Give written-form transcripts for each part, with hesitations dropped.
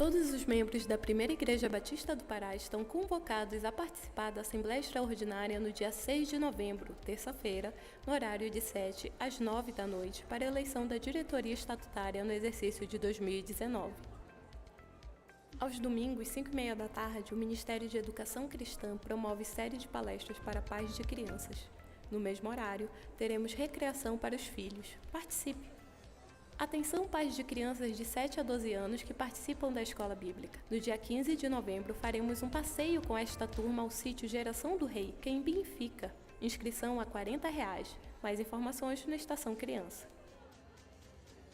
Todos os membros da Primeira Igreja Batista do Pará estão convocados a participar da Assembleia Extraordinária no dia 6 de novembro, terça-feira, no horário de 7 às 9 da noite, para a eleição da diretoria estatutária no exercício de 2019. Aos domingos, 5h30 da tarde, o Ministério de Educação Cristã promove série de palestras para pais de crianças. No mesmo horário, teremos recreação para os filhos. Participe! Atenção, pais de crianças de 7 a 12 anos que participam da escola bíblica. No dia 15 de novembro, faremos um passeio com esta turma ao sítio Geração do Rei, que é em Benfica. Inscrição a R$ 40. Mais informações na Estação Criança.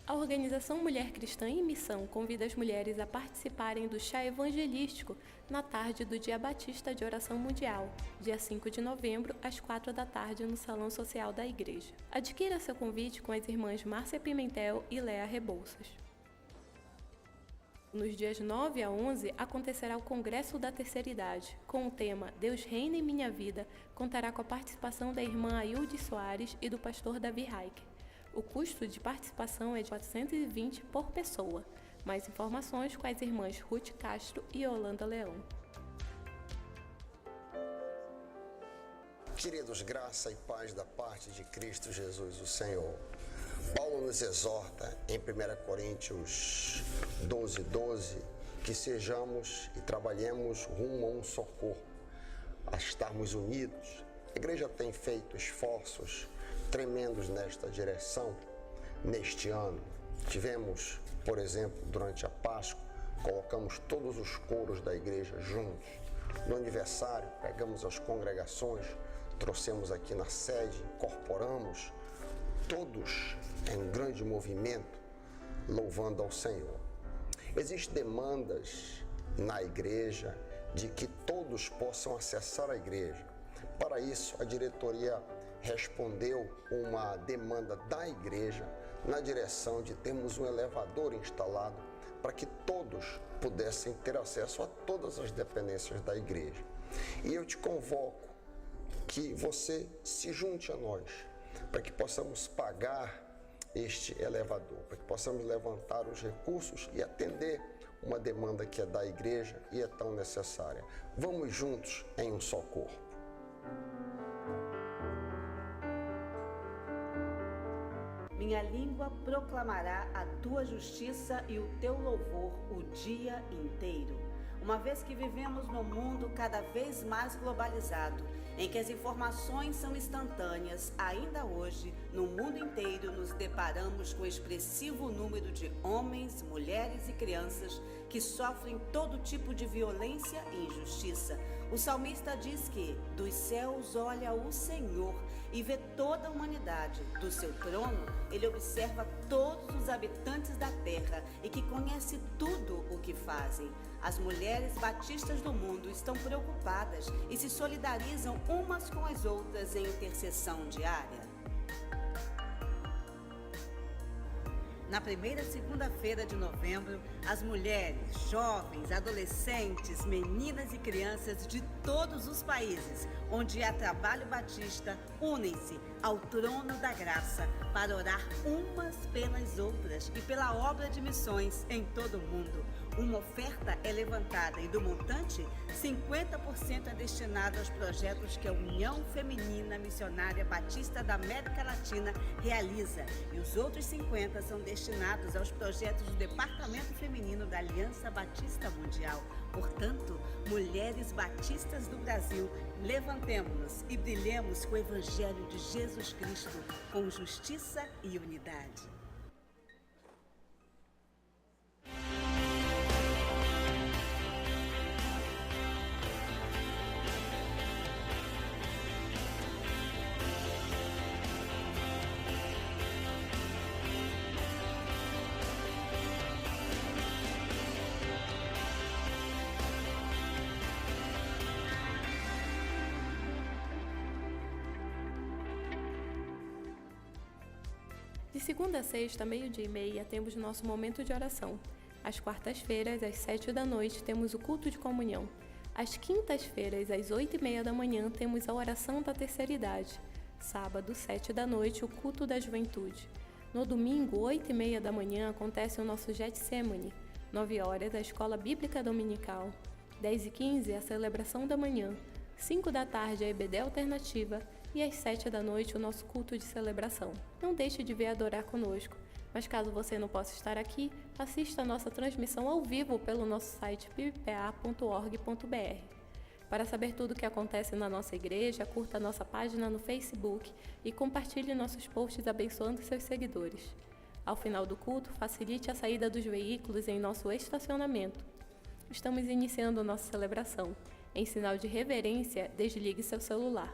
A organização Mulher Cristã em Missão convida as mulheres a participarem do chá evangelístico na tarde do Dia Batista de Oração Mundial, dia 5 de novembro, às 4 da tarde, no Salão Social da Igreja. Adquira seu convite com as irmãs Márcia Pimentel e Léa Rebouças. Nos dias 9 a 11, acontecerá o Congresso da Terceira Idade, com o tema Deus Reina em Minha Vida, contará com a participação da irmã Ailde Soares e do pastor Davi Raik. O custo de participação é de R$ 420 por pessoa. Mais informações com as irmãs Ruth Castro e Yolanda Leão. Queridos, graça e paz da parte de Cristo Jesus, o Senhor. Paulo nos exorta em 1 Coríntios 12:12 que sejamos e trabalhemos rumo a um só corpo, a estarmos unidos. A igreja tem feito esforços tremendos nesta direção neste ano. Tivemos, por exemplo, durante a Páscoa, colocamos todos os coros da igreja juntos. No aniversário, pegamos as congregações, trouxemos aqui na sede, incorporamos todos em grande movimento, louvando ao Senhor. Existem demandas na igreja de que todos possam acessar a igreja. Para isso, a diretoria respondeu uma demanda da igreja na direção de termos um elevador instalado para que todos pudessem ter acesso a todas as dependências da igreja. E eu te convoco que você se junte a nós para que possamos pagar este elevador, para que possamos levantar os recursos e atender uma demanda que é da igreja e é tão necessária. Vamos juntos em um só corpo. Minha língua proclamará a tua justiça e o teu louvor o dia inteiro. Uma vez que vivemos num mundo cada vez mais globalizado, em que as informações são instantâneas, ainda hoje, no mundo inteiro, nos deparamos com o expressivo número de homens, mulheres e crianças que sofrem todo tipo de violência e injustiça. O salmista diz que dos céus olha o Senhor e vê toda a humanidade. Do seu trono, ele observa todos os habitantes da terra e que conhece tudo o que fazem. As mulheres batistas do mundo estão preocupadas e se solidarizam umas com as outras em intercessão diária. Na primeira segunda-feira de novembro, as mulheres, jovens, adolescentes, meninas e crianças de todos os países onde há trabalho batista unem-se ao trono da graça para orar umas pelas outras e pela obra de missões em todo o mundo. Uma oferta é levantada e do montante, 50% é destinado aos projetos que a União Feminina Missionária Batista da América Latina realiza e os outros 50% são destinados aos projetos do Departamento Feminino da Aliança Batista Mundial. Portanto, mulheres batistas do Brasil, levantemo-nos e brilhemos com o Evangelho de Jesus Cristo, com justiça e unidade. De segunda a sexta, 12h30, temos nosso momento de oração. Às quartas-feiras, às 7 da noite, temos o culto de comunhão. Às quintas-feiras, às 8h30 da manhã, temos a oração da terceira idade. Sábado, 7 da noite, o culto da juventude. No domingo, 8h30 da manhã, acontece o nosso Getsemane. 9 horas, a Escola Bíblica Dominical. 10h15, a celebração da manhã. 5 da tarde, a EBD Alternativa. E às 7 da noite, o nosso culto de celebração. Não deixe de vir adorar conosco. Mas caso você não possa estar aqui, assista a nossa transmissão ao vivo pelo nosso site ppa.org.br. Para saber tudo o que acontece na nossa igreja, curta a nossa página no Facebook e compartilhe nossos posts abençoando seus seguidores. Ao final do culto, facilite a saída dos veículos em nosso estacionamento. Estamos iniciando nossa celebração. Em sinal de reverência, desligue seu celular.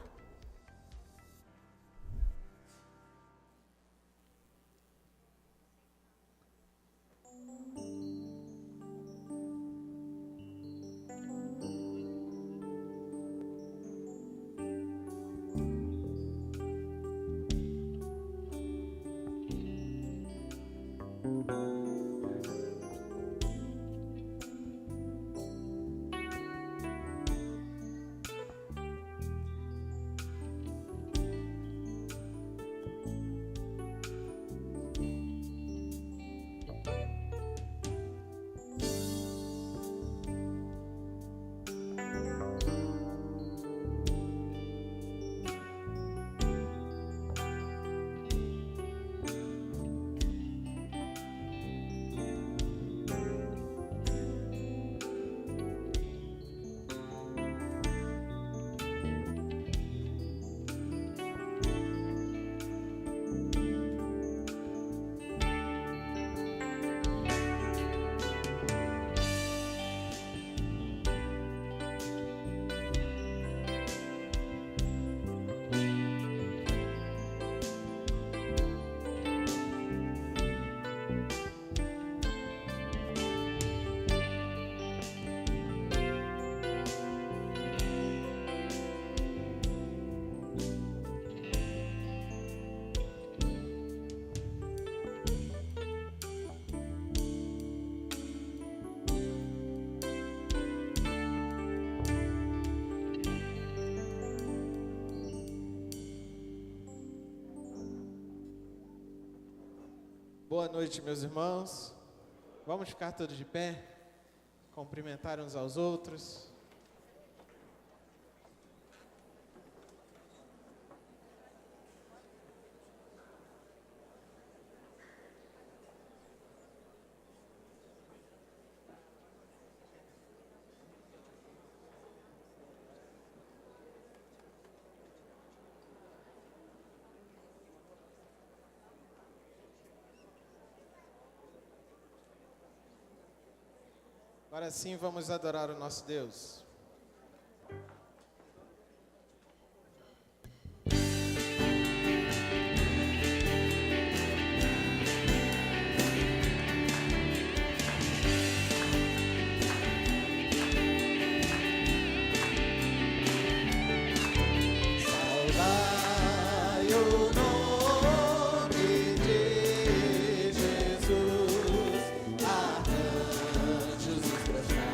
Boa noite, meus irmãos. Vamos ficar todos de pé, cumprimentar uns aos outros. Agora sim, vamos adorar o nosso Deus. Arcanjos os prostrai,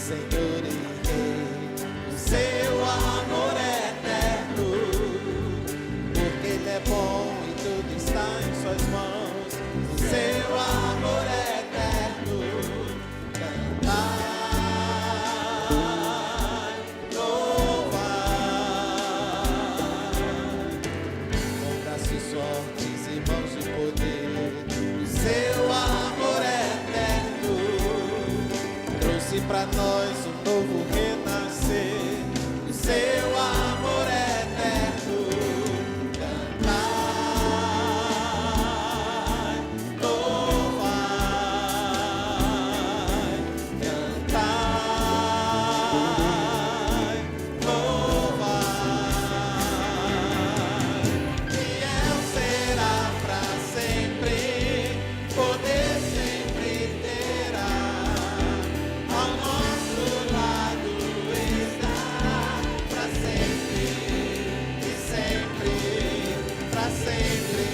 Senhor e Rei. O seu amor é eterno, porque Ele é bom e tudo está em suas mãos. O seu amor é eterno. Cantai, louvai, com braços fortes e mãos de poder. O seu amor é eterno, trouxe pra nós um novo renascer. O seu amor é eterno. Cantai, louvai, cantai, louvai. Fiel será pra sempre, poder sempre terá. Ao nosso lado estará pra sempre e sempre, pra sempre.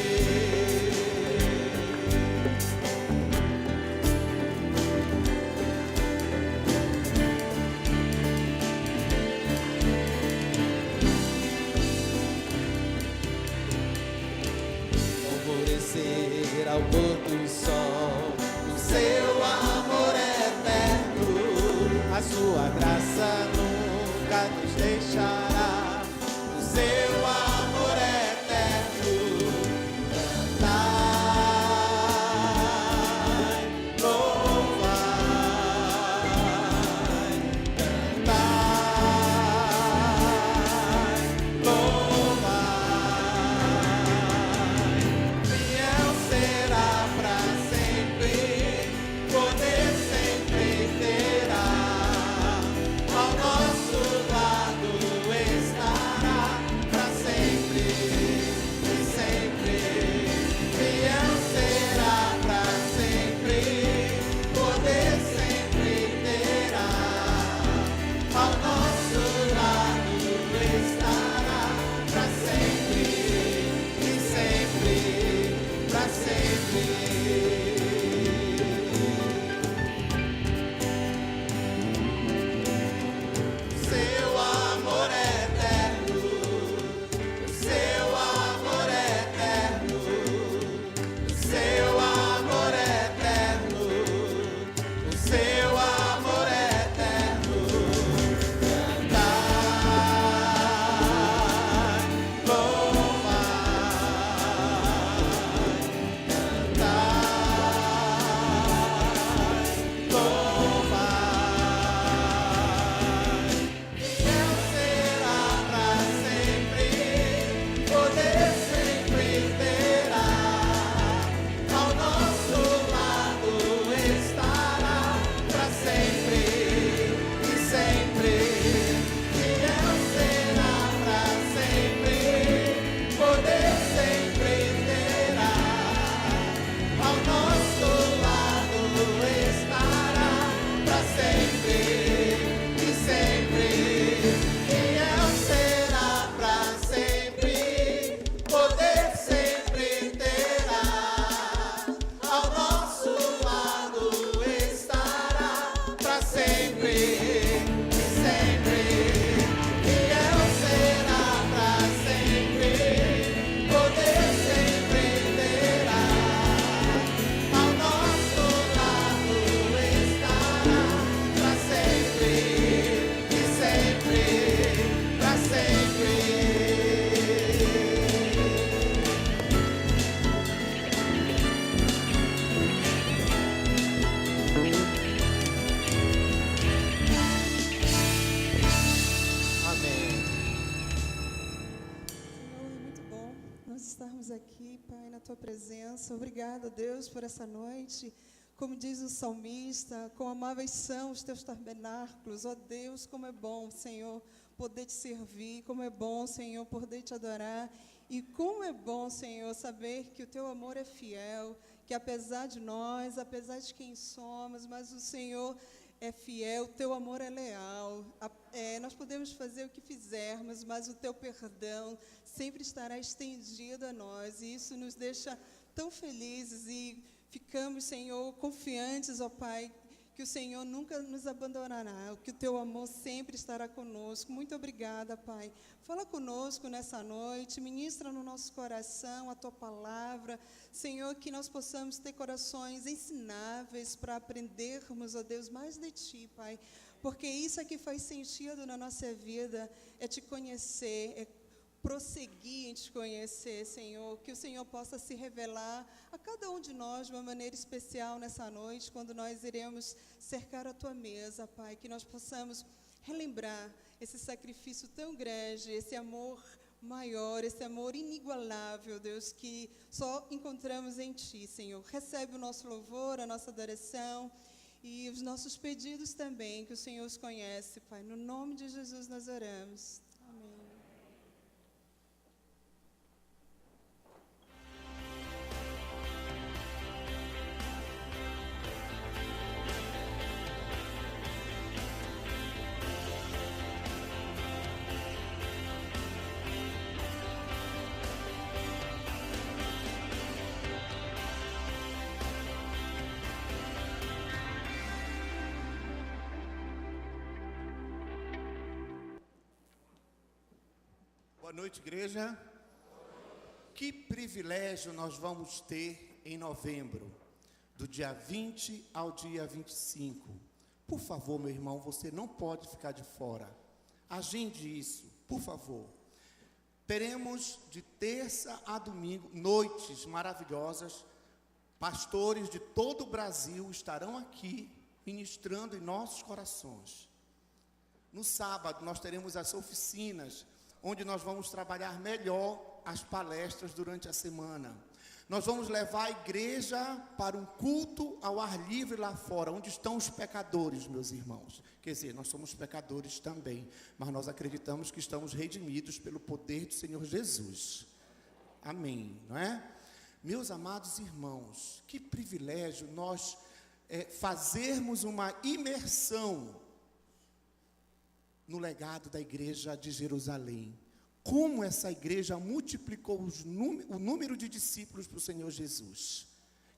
Alvorecer ao pôr do sol, o seu amor é eterno, a sua graça nunca nos deixará. O seu amor é eterno. Cantai, louvai, cantai, louvai. Fiel será pra sempre, poder sempre terá. Ao nosso lado estará pra sempre e sempre. Fiel será pra sempre, poder sempre terá. Ao nosso lado estará pra sempre e sempre, pra sempre. Seu amor é eterno, o seu amor é eterno, o seu amor é eterno, o seu amor é eterno. Cantai, louvai, cantai, louvai. Fiel será pra sempre, poder sempre terá. Ao nosso lado estará pra sempre e sempre. Fiel será pra sempre, poder sempre terá. Ao nosso lado estará pra sempre e sempre. Fiel será pra sempre, poder sempre terá. Ao nosso lado estará pra sempre e sempre. Fiel será pra sempre, poder sempre terá. Ao nosso lado estará pra sempre e sempre, pra sempre. Amém. Senhor, é muito bom nós estarmos aqui, Pai, na Tua presença. Obrigada, Deus, por essa noite. Como diz o salmista, quão amáveis são os Teus tabernáculos. Ó Deus, como é bom, Senhor, poder Te servir. Como é bom, Senhor, poder Te adorar. E como é bom, Senhor, saber que o Teu amor é fiel, que apesar de nós, apesar de quem somos, mas o Senhor é fiel, o Teu amor é leal. Nós podemos fazer o que fizermos, mas o Teu perdão sempre estará estendido a nós. E isso nos deixa tão felizes e ficamos, Senhor, confiantes, ó Pai, que que o Senhor nunca nos abandonará, que o teu amor sempre estará conosco. Muito obrigada, Pai. Fala conosco nessa noite, ministra no nosso coração a tua palavra. Senhor, que nós possamos ter corações ensináveis para aprendermos, ó Deus, mais de ti, Pai. Porque isso é que faz sentido na nossa vida, é te conhecer, é prosseguir em te conhecer, Senhor, que o Senhor possa se revelar a cada um de nós de uma maneira especial nessa noite, quando nós iremos cercar a tua mesa, Pai, que nós possamos relembrar esse sacrifício tão grande, esse amor maior, esse amor inigualável, Deus, que só encontramos em ti, Senhor. Recebe o nosso louvor, a nossa adoração e os nossos pedidos também, que o Senhor os conhece, Pai. No nome de Jesus nós oramos. Amém. Boa noite, igreja. Que privilégio nós vamos ter em novembro, do dia 20 ao dia 25. Por favor, meu irmão, você não pode ficar de fora. Agende isso, por favor. Teremos de terça a domingo noites maravilhosas. Pastores de todo o Brasil estarão aqui ministrando em nossos corações. No sábado nós teremos as oficinas, onde nós vamos trabalhar melhor as palestras durante a semana. Nós vamos levar a igreja para um culto ao ar livre lá fora, onde estão os pecadores, meus irmãos. Quer dizer, nós somos pecadores também, mas nós acreditamos que estamos redimidos pelo poder do Senhor Jesus. Amém, não é? Meus amados irmãos, que privilégio nós fazermos uma imersão no legado da igreja de Jerusalém. Como essa igreja multiplicou o número de discípulos para o Senhor Jesus.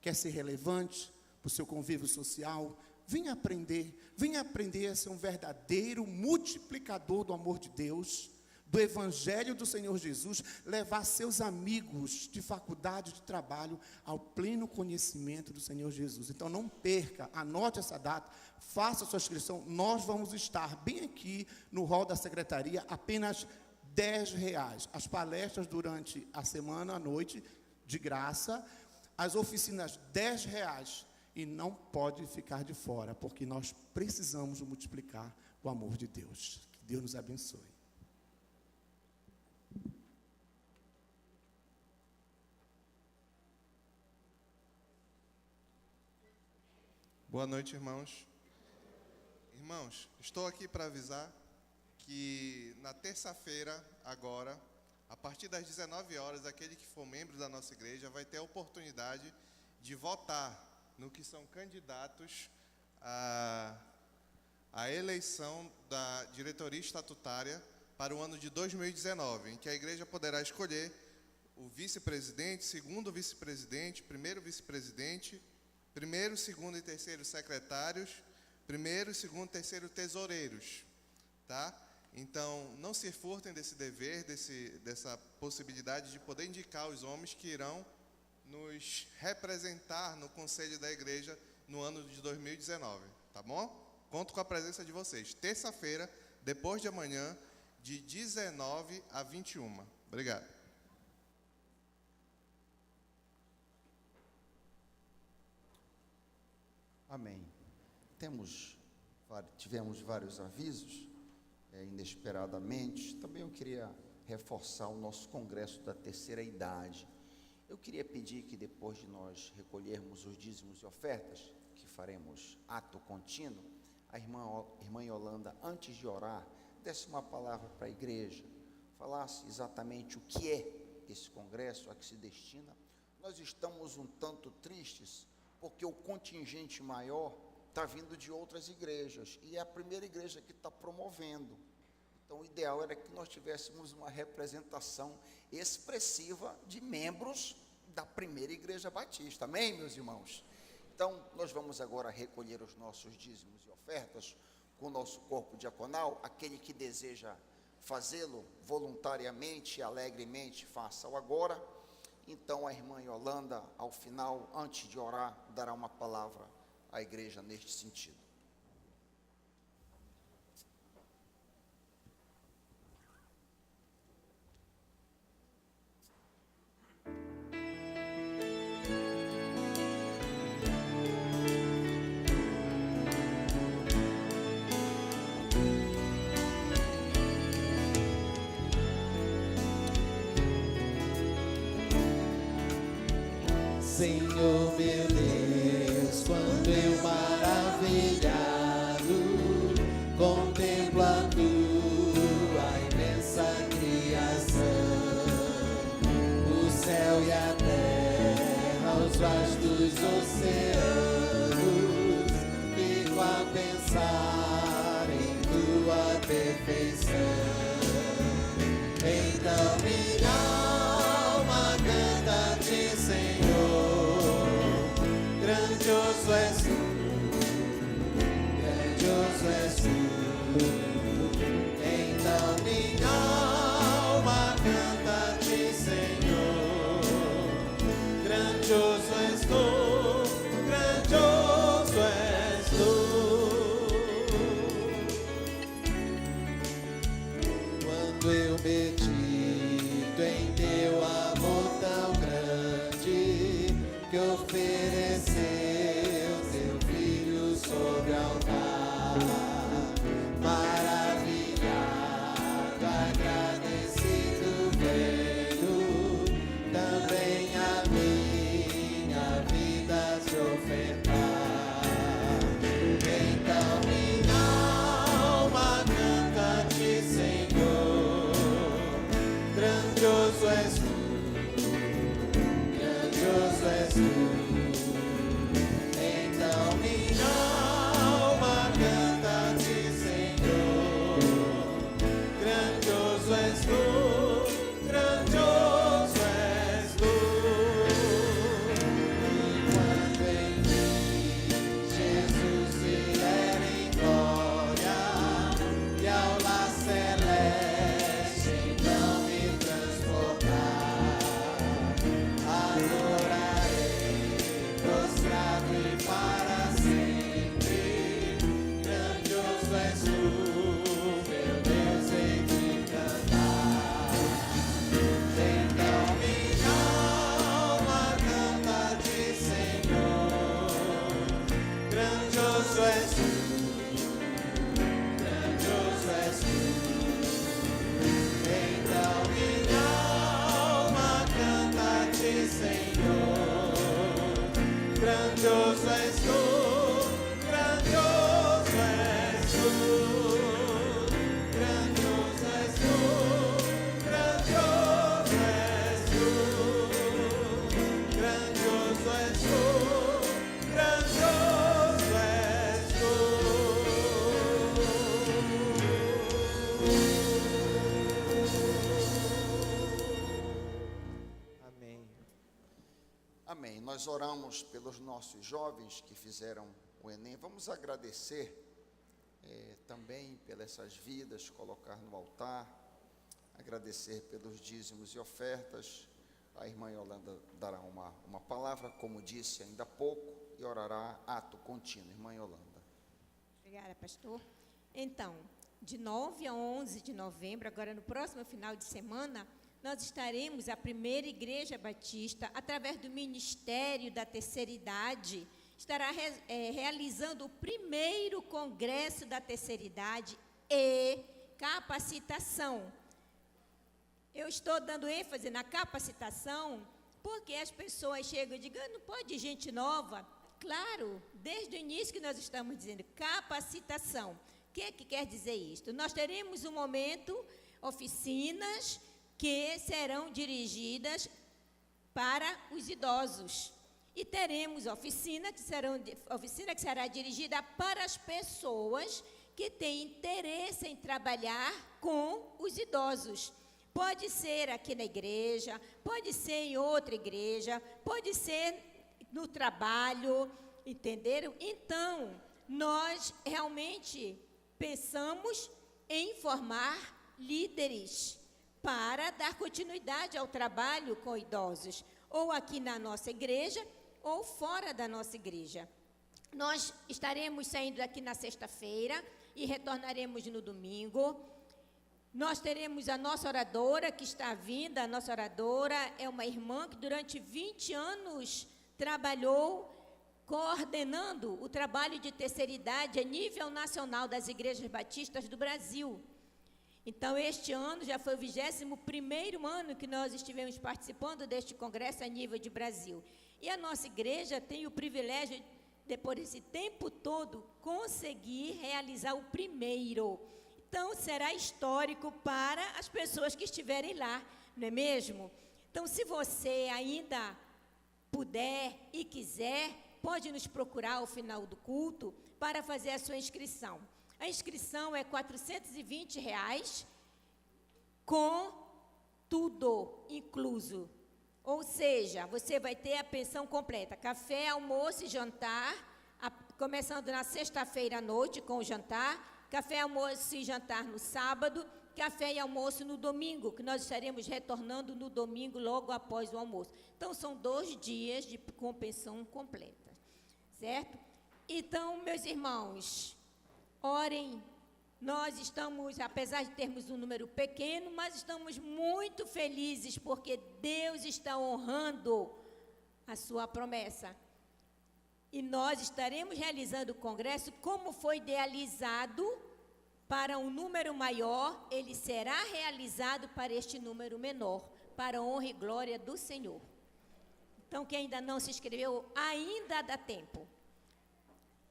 Quer ser relevante para o seu convívio social? Venha aprender a ser um verdadeiro multiplicador do amor de Deus, do Evangelho do Senhor Jesus, levar seus amigos de faculdade, de trabalho, ao pleno conhecimento do Senhor Jesus. Então não perca, anote essa data, faça sua inscrição. Nós vamos estar bem aqui no hall da secretaria, apenas R$10. As palestras durante a semana, à noite, de graça. As oficinas, R$10. E não pode ficar de fora, porque nós precisamos multiplicar o amor de Deus. Que Deus nos abençoe. Boa noite, irmãos. Irmãos, estou aqui para avisar que na terça-feira, agora, a partir das 19 horas, aquele que for membro da nossa igreja vai ter a oportunidade de votar no que são candidatos à eleição da diretoria estatutária para o ano de 2019, em que a igreja poderá escolher o vice-presidente, segundo vice-presidente, primeiro vice-presidente, primeiro, segundo e terceiro secretários, primeiro, segundo e terceiro tesoureiros, tá? Então, não se furtem desse dever, dessa possibilidade de poder indicar os homens que irão nos representar no conselho da igreja no ano de 2019, tá bom? Conto com a presença de vocês. Terça-feira, depois de amanhã, de 19 a 21. Obrigado. Amém. Tivemos vários avisos, inesperadamente. Também eu queria reforçar o nosso congresso da terceira idade. Eu queria pedir que depois de nós recolhermos os dízimos e ofertas, que faremos ato contínuo, a irmã Yolanda, antes de orar, desse uma palavra para a igreja, falasse exatamente o que é esse congresso, a que se destina. Nós estamos um tanto tristes, porque o contingente maior está vindo de outras igrejas, e é a primeira igreja que está promovendo. Então, o ideal era que nós tivéssemos uma representação expressiva de membros da primeira igreja batista. Amém, meus irmãos? Então, nós vamos agora recolher os nossos dízimos e ofertas com o nosso corpo diaconal. Aquele que deseja fazê-lo voluntariamente e alegremente, faça-o agora. Então, a irmã Yolanda, ao final, antes de orar, dará uma palavra à igreja neste sentido. Senhor meu Deus, quando eu maravilhado contemplo a tua imensa criação, o céu e a terra, os vastos oceanos, fico a pensar em tua perfeição. Então minha alma canta-te, Senhor, grandioso és tu, grandioso és tu. Então minha alma canta-te, Senhor, grandioso és tu, grandioso és tu. Quando eu medito em teu amor tão grande, que ofereceu teu filho sobre o altar, maravilhado, agradecido venho, também a minha vida te ofertar. Então minha alma canta-te, Senhor, grandioso és tu, grandioso és tu. Então minha alma canta-te, Senhor, grandioso és tu, grandioso és tu. E quando enfim Jesus vier em glória e ao lar celeste então me transportar, adorarei prostrado e para sempre. Grandioso és tu, meu Deus, hei de cantar. Então minha alma canta-te, Senhor, grandioso és tu, grandioso és tu. Então minha alma canta-te, Senhor, grandioso és tu, grandioso és tu, grandioso és tu, grandioso és tu, grandioso és tu, grandioso és tu. Amém. Amém. Nós oramos pelos nossos jovens que fizeram o Enem. Vamos agradecer também pelas essas vidas, colocar no altar, agradecer pelos dízimos e ofertas. A irmã Yolanda dará uma palavra, como disse ainda há pouco, e orará ato contínuo. Irmã Yolanda. Obrigada, pastor. Então, de 9 a 11 de novembro, agora no próximo final de semana, nós estaremos, a primeira Igreja Batista, através do Ministério da Terceira Idade, estará realizando o primeiro Congresso da Terceira Idade e capacitação. Eu estou dando ênfase na capacitação, porque as pessoas chegam e dizem, não pode gente nova. Claro, desde o início que nós estamos dizendo, capacitação. O que quer dizer isto? Nós teremos um momento, oficinas, que serão dirigidas para os idosos. E teremos oficina que será dirigida para as pessoas que têm interesse em trabalhar com os idosos. Pode ser aqui na igreja, pode ser em outra igreja, pode ser no trabalho, Entenderam? Então, nós realmente pensamos em formar líderes para dar continuidade ao trabalho com idosos, ou aqui na nossa igreja, ou fora da nossa igreja. Nós estaremos saindo daqui na sexta-feira e retornaremos no domingo. Nós teremos a nossa oradora que está vindo. A nossa oradora é uma irmã que durante 20 anos trabalhou coordenando o trabalho de terceira idade a nível nacional das igrejas batistas do Brasil. Então, este ano já foi o 21º ano que nós estivemos participando deste congresso a nível de Brasil. E a nossa igreja tem o privilégio, depois desse tempo todo, conseguir realizar o primeiro. Então, será histórico para as pessoas que estiverem lá, não é mesmo? Então, se você ainda puder e quiser, pode nos procurar ao final do culto para fazer a sua inscrição. A inscrição é R$ 420, com tudo incluso. Ou seja, você vai ter a pensão completa, café, almoço e jantar, começando na sexta-feira à noite com o jantar, café, almoço e jantar no sábado, café e almoço no domingo, que nós estaremos retornando no domingo logo após o almoço. Então, são 2 dias com pensão completa, certo? Então, meus irmãos, orem. Nós estamos, apesar de termos um número pequeno, mas estamos muito felizes porque Deus está honrando a sua promessa. E nós estaremos realizando o congresso como foi idealizado para um número maior, ele será realizado para este número menor, para a honra e glória do Senhor. Então, quem ainda não se inscreveu, ainda dá tempo.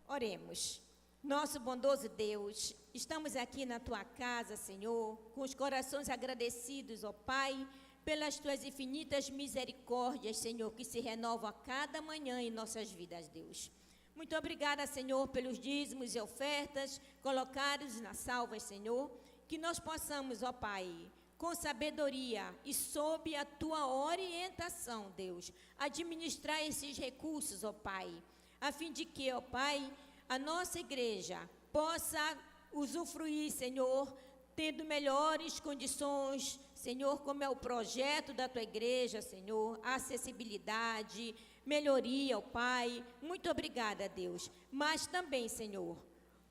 Oremos. Nosso bondoso Deus, estamos aqui na Tua casa, Senhor, com os corações agradecidos, ó Pai, pelas Tuas infinitas misericórdias, Senhor, que se renovam a cada manhã em nossas vidas, Deus. Muito obrigada, Senhor, pelos dízimos e ofertas colocados nas salvas, Senhor, que nós possamos, ó Pai, com sabedoria e sob a Tua orientação, Deus, administrar esses recursos, ó Pai, a fim de que, ó Pai, a nossa igreja possa usufruir, Senhor, tendo melhores condições, Senhor, como é o projeto da Tua igreja, Senhor, acessibilidade, melhoria, ó Pai. Muito obrigada, Deus. Mas também, Senhor,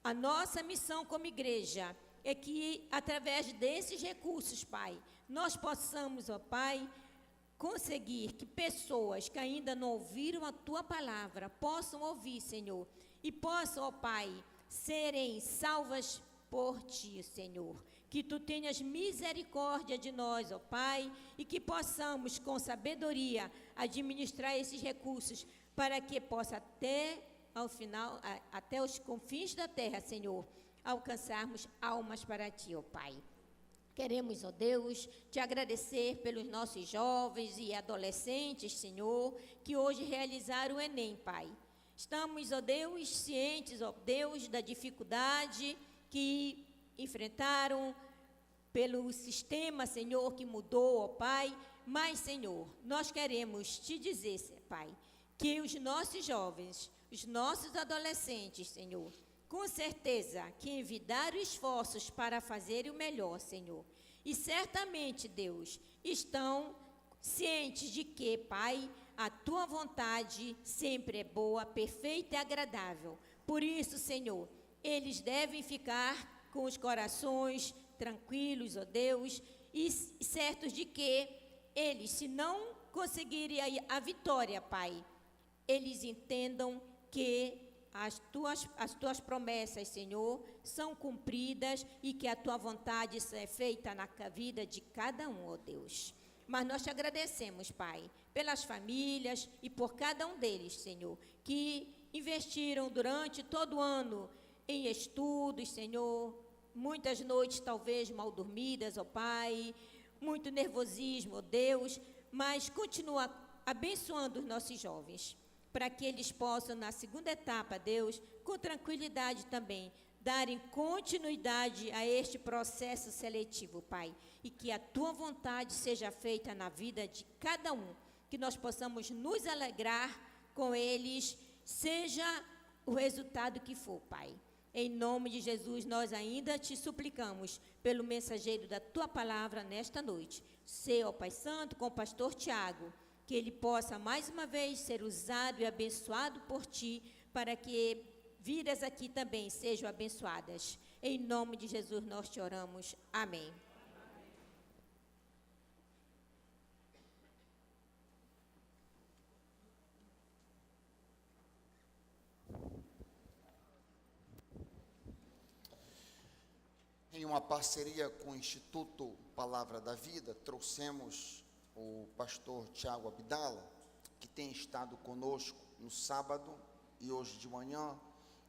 a nossa missão como igreja é que, através desses recursos, Pai, nós possamos, ó Pai, conseguir que pessoas que ainda não ouviram a Tua palavra possam ouvir, Senhor, e possam, ó Pai, serem salvas por Ti, Senhor. Que Tu tenhas misericórdia de nós, ó Pai, e que possamos, com sabedoria, administrar esses recursos, para que possa até ao final, até os confins da terra, Senhor, alcançarmos almas para Ti, ó Pai. Queremos, ó Deus, Te agradecer pelos nossos jovens e adolescentes, Senhor, que hoje realizaram o Enem, Pai. Estamos, ó Deus, cientes, ó Deus, da dificuldade que enfrentaram pelo sistema, Senhor, que mudou, ó Pai. Mas, Senhor, nós queremos Te dizer, Pai, que os nossos jovens, os nossos adolescentes, Senhor, com certeza que envidaram esforços para fazer o melhor, Senhor. E certamente, Deus, estão cientes de que, Pai, a Tua vontade sempre é boa, perfeita e agradável. Por isso, Senhor, eles devem ficar com os corações tranquilos, ó Deus, e certos de que eles, se não conseguirem a vitória, Pai, eles entendam que as tuas promessas, Senhor, são cumpridas e que a Tua vontade é feita na vida de cada um, ó Deus. Mas nós Te agradecemos, Pai, pelas famílias e por cada um deles, Senhor, que investiram durante todo o ano em estudos, Senhor, muitas noites talvez mal dormidas, ó Pai, muito nervosismo, ó Deus, mas continua abençoando os nossos jovens, para que eles possam, na segunda etapa, Deus, com tranquilidade também, darem continuidade a este processo seletivo, Pai, e que a Tua vontade seja feita na vida de cada um, que nós possamos nos alegrar com eles, seja o resultado que for, Pai. Em nome de Jesus, nós ainda te suplicamos pelo mensageiro da tua palavra nesta noite. Sê, ó Pai Santo, com o pastor Tiago, que ele possa mais uma vez ser usado e abençoado por ti, para que vidas aqui também sejam abençoadas. Em nome de Jesus nós te oramos. Amém. Em uma parceria com o Instituto Palavra da Vida, trouxemos o pastor Tiago Abdala, que tem estado conosco no sábado e hoje de manhã,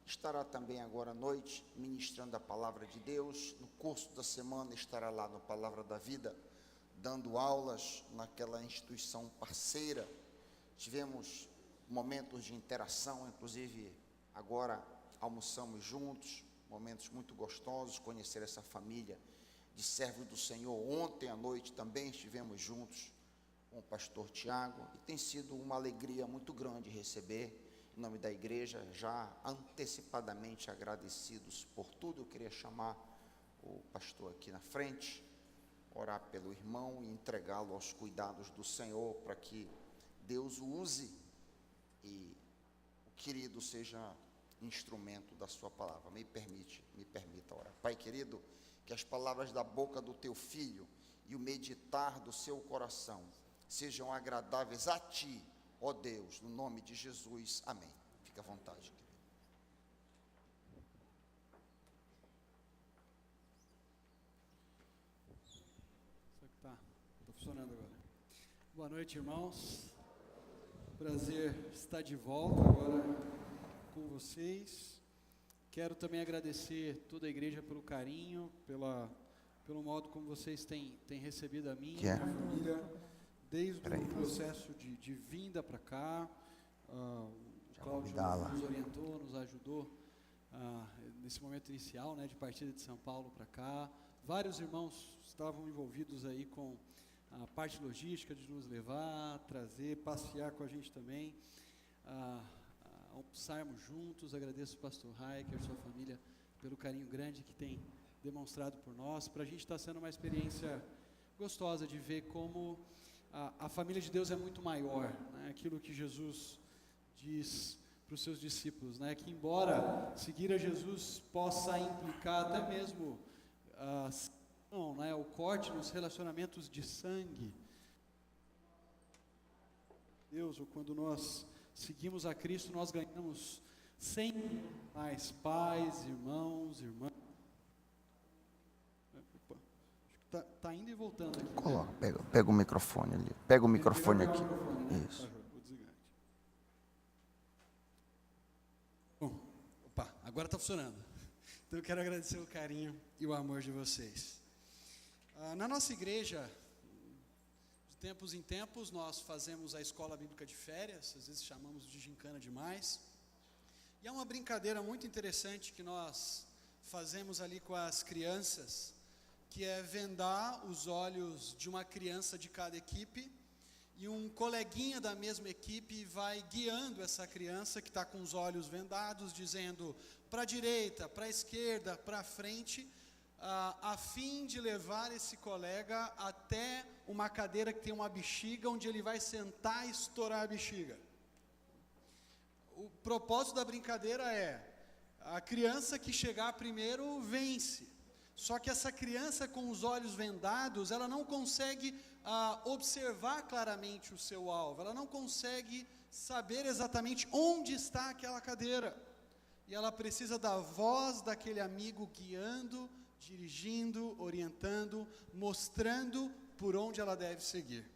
estará também agora à noite ministrando a Palavra de Deus. No curso da semana estará lá no Palavra da Vida, dando aulas naquela instituição parceira. Tivemos momentos de interação, inclusive agora almoçamos juntos, momentos muito gostosos, conhecer essa família de servos do Senhor. Ontem à noite também estivemos juntos com o pastor Tiago, e tem sido uma alegria muito grande receber, em nome da igreja, já antecipadamente agradecidos por tudo. Eu queria chamar o pastor aqui na frente, orar pelo irmão e entregá-lo aos cuidados do Senhor, para que Deus o use e o querido seja instrumento da sua palavra. Me permita orar. Pai querido, que as palavras da boca do teu filho e o meditar do seu coração sejam agradáveis a ti, ó Deus, no nome de Jesus, amém. Fica à vontade, querido. Só que tá funcionando agora. Boa noite, irmãos. Prazer estar de volta agora com vocês. Quero também agradecer toda a igreja pelo carinho, pelo modo como vocês têm recebido a mim e a minha família, desde o processo de vinda para cá. O Cláudio nos orientou, nos ajudou nesse momento inicial, né, de partida de São Paulo para cá. Vários irmãos estavam envolvidos aí com a parte logística de nos levar, trazer, passear com a gente também. Almoçarmos juntos. Agradeço o pastor Raiker, sua família, pelo carinho grande que tem demonstrado por nós. Para a gente está sendo uma experiência gostosa de ver como a família de Deus é muito maior, né? Aquilo que Jesus diz para os seus discípulos, né? Que embora seguir a Jesus possa implicar até mesmo o corte nos relacionamentos de sangue, Deus, ou quando nós seguimos a Cristo, nós ganhamos sempre mais pais, irmãos, irmãs. Opa, acho que tá indo e voltando aqui. Coloca, pega o microfone ali. Pega o microfone aqui. Isso. Bom, agora está funcionando. Então eu quero agradecer o carinho e o amor de vocês. Na nossa igreja, de tempos em tempos, nós fazemos a escola bíblica de férias, às vezes chamamos de gincana demais, e é uma brincadeira muito interessante que nós fazemos ali com as crianças, que é vendar os olhos de uma criança de cada equipe, e um coleguinha da mesma equipe vai guiando essa criança que está com os olhos vendados, dizendo para a direita, para a esquerda, para a frente, a fim de levar esse colega até uma cadeira que tem uma bexiga, onde ele vai sentar e estourar a bexiga. O propósito da brincadeira é, a criança que chegar primeiro vence. Só que essa criança com os olhos vendados, ela não consegue observar claramente o seu alvo, ela não consegue saber exatamente onde está aquela cadeira. E ela precisa da voz daquele amigo guiando, dirigindo, orientando, mostrando por onde ela deve seguir.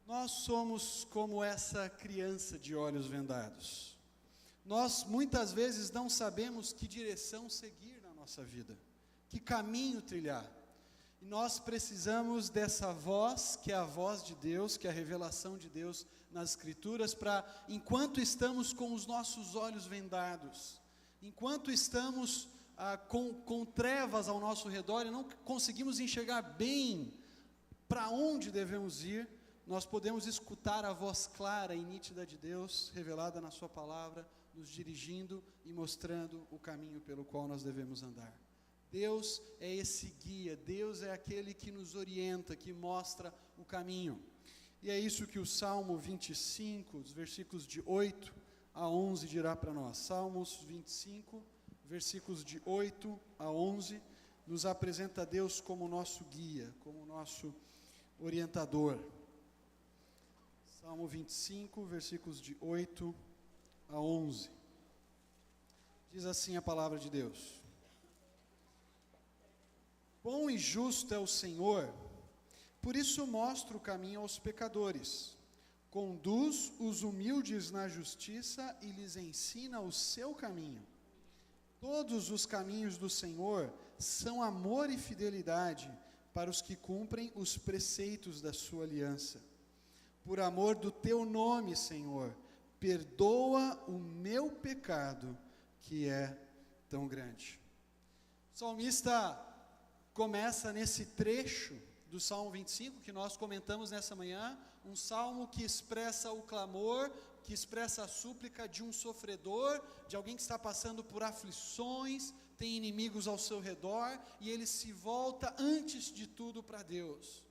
Nós somos como essa criança de olhos vendados. Nós muitas vezes não sabemos que direção seguir na nossa vida, que caminho trilhar. E nós precisamos dessa voz, que é a voz de Deus, que é a revelação de Deus nas Escrituras, para, enquanto estamos com os nossos olhos vendados, enquanto estamos com trevas ao nosso redor e não conseguimos enxergar bem para onde devemos ir, nós podemos escutar a voz clara e nítida de Deus, revelada na sua palavra, nos dirigindo e mostrando o caminho pelo qual nós devemos andar. Deus é esse guia, Deus é aquele que nos orienta, que mostra o caminho. E é isso que o Salmo 25, os versículos de 8 a 11 dirá para nós. Salmos 25, versículos de 8 a 11, nos apresenta Deus como nosso guia, como nosso orientador. Salmo 25, versículos de 8 a 11. Diz assim a palavra de Deus: Bom e justo é o Senhor, por isso mostra o caminho aos pecadores. Conduz os humildes na justiça e lhes ensina o seu caminho. Todos os caminhos do Senhor são amor e fidelidade para os que cumprem os preceitos da sua aliança. Por amor do teu nome, Senhor, perdoa o meu pecado, que é tão grande. O salmista começa nesse trecho do Salmo 25, que nós comentamos nessa manhã, um salmo que expressa o clamor, que expressa a súplica de um sofredor, de alguém que está passando por aflições, tem inimigos ao seu redor, e ele se volta antes de tudo para Deus.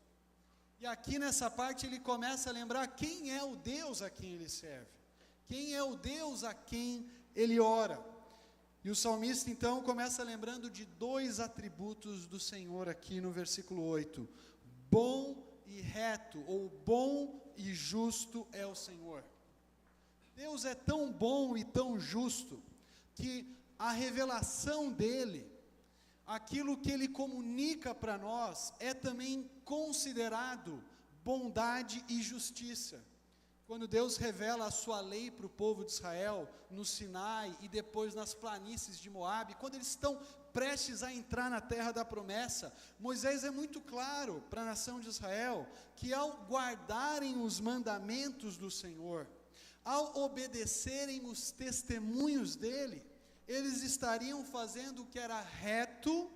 E aqui nessa parte ele começa a lembrar quem é o Deus a quem ele serve, quem é o Deus a quem ele ora. E o salmista então começa lembrando de dois atributos do Senhor aqui no versículo 8. Bom e reto, ou bom e justo é o Senhor. Deus é tão bom e tão justo, que a revelação dele, aquilo que ele comunica para nós, é também considerado bondade e justiça. Quando Deus revela a sua lei para o povo de Israel, no Sinai e depois nas planícies de Moabe, quando eles estão prestes a entrar na terra da promessa, Moisés é muito claro para a nação de Israel, que ao guardarem os mandamentos do Senhor, ao obedecerem os testemunhos dele, eles estariam fazendo o que era reto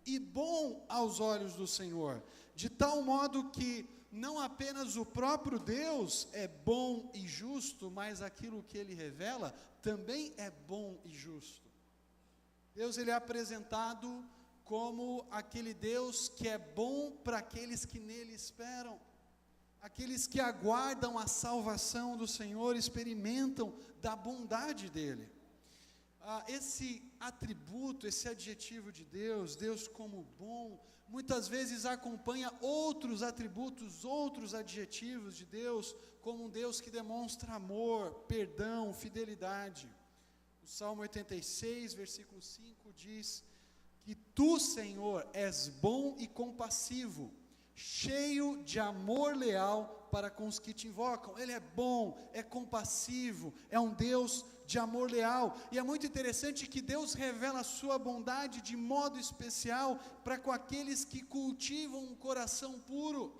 e bom aos olhos do Senhor, de tal modo que não apenas o próprio Deus é bom e justo, mas aquilo que ele revela também é bom e justo. Deus, ele é apresentado como aquele Deus que é bom para aqueles que nele esperam, aqueles que aguardam a salvação do Senhor, experimentam da bondade dele. Esse atributo, esse adjetivo de Deus, Deus como bom, muitas vezes acompanha outros atributos, outros adjetivos de Deus, como um Deus que demonstra amor, perdão, fidelidade. O Salmo 86, versículo 5 diz que tu, Senhor, és bom e compassivo, cheio de amor leal para com os que te invocam. Ele é bom, é compassivo, é um Deus de amor leal. E é muito interessante que Deus revela a sua bondade de modo especial para com aqueles que cultivam um coração puro,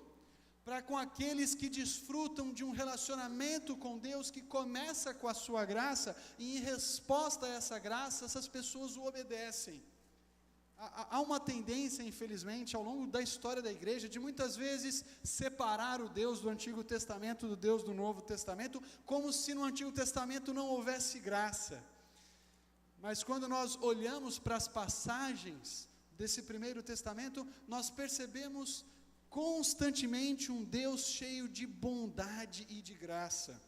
para com aqueles que desfrutam de um relacionamento com Deus que começa com a sua graça, e em resposta a essa graça, essas pessoas o obedecem. Há uma tendência, infelizmente, ao longo da história da igreja, de muitas vezes separar o Deus do Antigo Testamento do Deus do Novo Testamento, como se no Antigo Testamento não houvesse graça. Mas quando nós olhamos para as passagens desse Primeiro Testamento, nós percebemos constantemente um Deus cheio de bondade e de graça.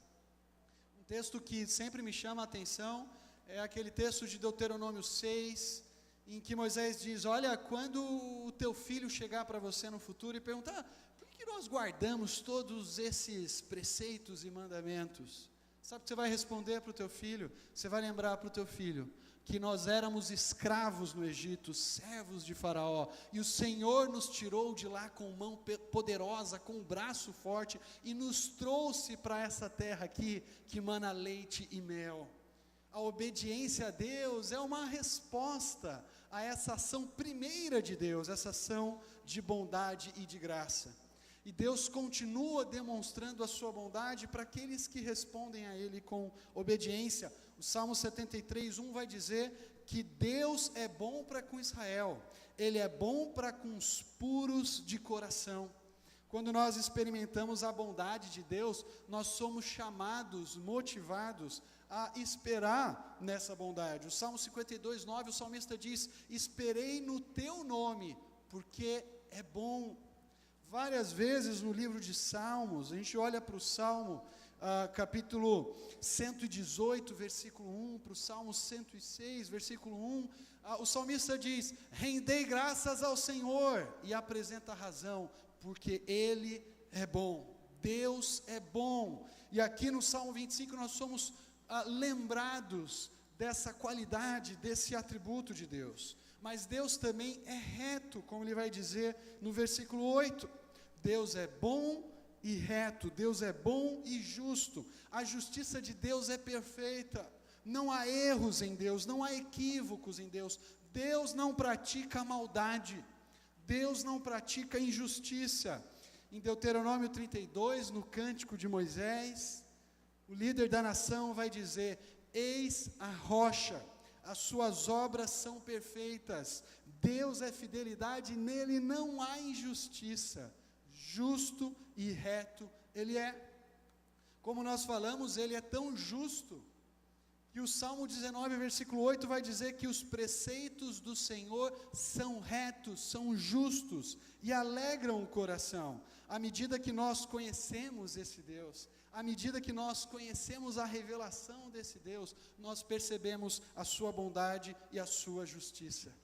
Um texto que sempre me chama a atenção é aquele texto de Deuteronômio 6, em que Moisés diz: olha, quando o teu filho chegar para você no futuro e perguntar, por que nós guardamos todos esses preceitos e mandamentos? Sabe o que você vai responder para o teu filho? Você vai lembrar para o teu filho que nós éramos escravos no Egito, servos de Faraó, e o Senhor nos tirou de lá com mão poderosa, com um braço forte, e nos trouxe para essa terra aqui, que mana leite e mel. A obediência a Deus é uma resposta a essa ação primeira de Deus, essa ação de bondade e de graça. E Deus continua demonstrando a sua bondade para aqueles que respondem a Ele com obediência. O Salmo 73, 1 vai dizer que Deus é bom para com Israel, Ele é bom para com os puros de coração. Quando nós experimentamos a bondade de Deus, nós somos chamados, motivados a esperar nessa bondade. O Salmo 52, 9, o salmista diz: esperei no teu nome, porque é bom. Várias vezes no livro de Salmos, a gente olha para o Salmo, capítulo 118, versículo 1, para o Salmo 106, versículo 1, o salmista diz: rendei graças ao Senhor, e apresenta a razão, porque Ele é bom, Deus é bom. E aqui no Salmo 25 nós somos lembrados dessa qualidade, desse atributo de Deus. Mas Deus também é reto, como ele vai dizer no versículo 8. Deus é bom e reto, Deus é bom e justo. A justiça de Deus é perfeita. Não há erros em Deus, não há equívocos em Deus. Deus não pratica maldade. Deus não pratica injustiça. Em Deuteronômio 32, no Cântico de Moisés, o líder da nação vai dizer: eis a rocha, as suas obras são perfeitas. Deus é fidelidade, nele não há injustiça. Justo e reto Ele é. Como nós falamos, Ele é tão justo, que o Salmo 19, versículo 8 vai dizer que os preceitos do Senhor são retos, são justos e alegram o coração. À medida que nós conhecemos esse Deus, à medida que nós conhecemos a revelação desse Deus, nós percebemos a sua bondade e a sua justiça.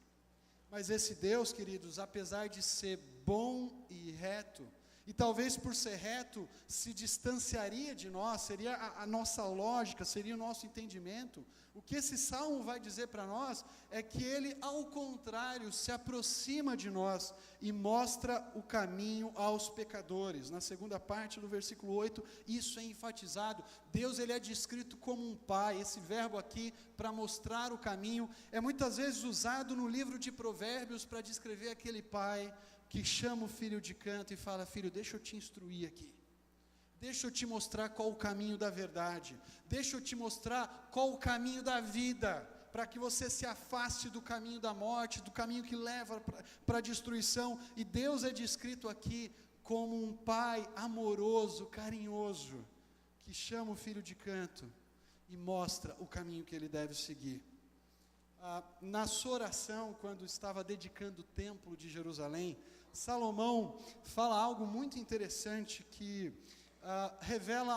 Mas esse Deus, queridos, apesar de ser bom e reto, e talvez por ser reto, se distanciaria de nós, seria a nossa lógica, seria o nosso entendimento. O que esse salmo vai dizer para nós é que ele, ao contrário, se aproxima de nós e mostra o caminho aos pecadores. Na segunda parte do versículo 8, isso é enfatizado. Deus, ele é descrito como um pai. Esse verbo aqui, para mostrar o caminho, é muitas vezes usado no livro de Provérbios para descrever aquele pai que chama o filho de canto e fala: filho, deixa eu te instruir aqui, deixa eu te mostrar qual o caminho da verdade, deixa eu te mostrar qual o caminho da vida, para que você se afaste do caminho da morte, do caminho que leva para a destruição. E Deus é descrito aqui como um pai amoroso, carinhoso, que chama o filho de canto e mostra o caminho que ele deve seguir. Na sua oração, quando estava dedicando o templo de Jerusalém, Salomão fala algo muito interessante que revela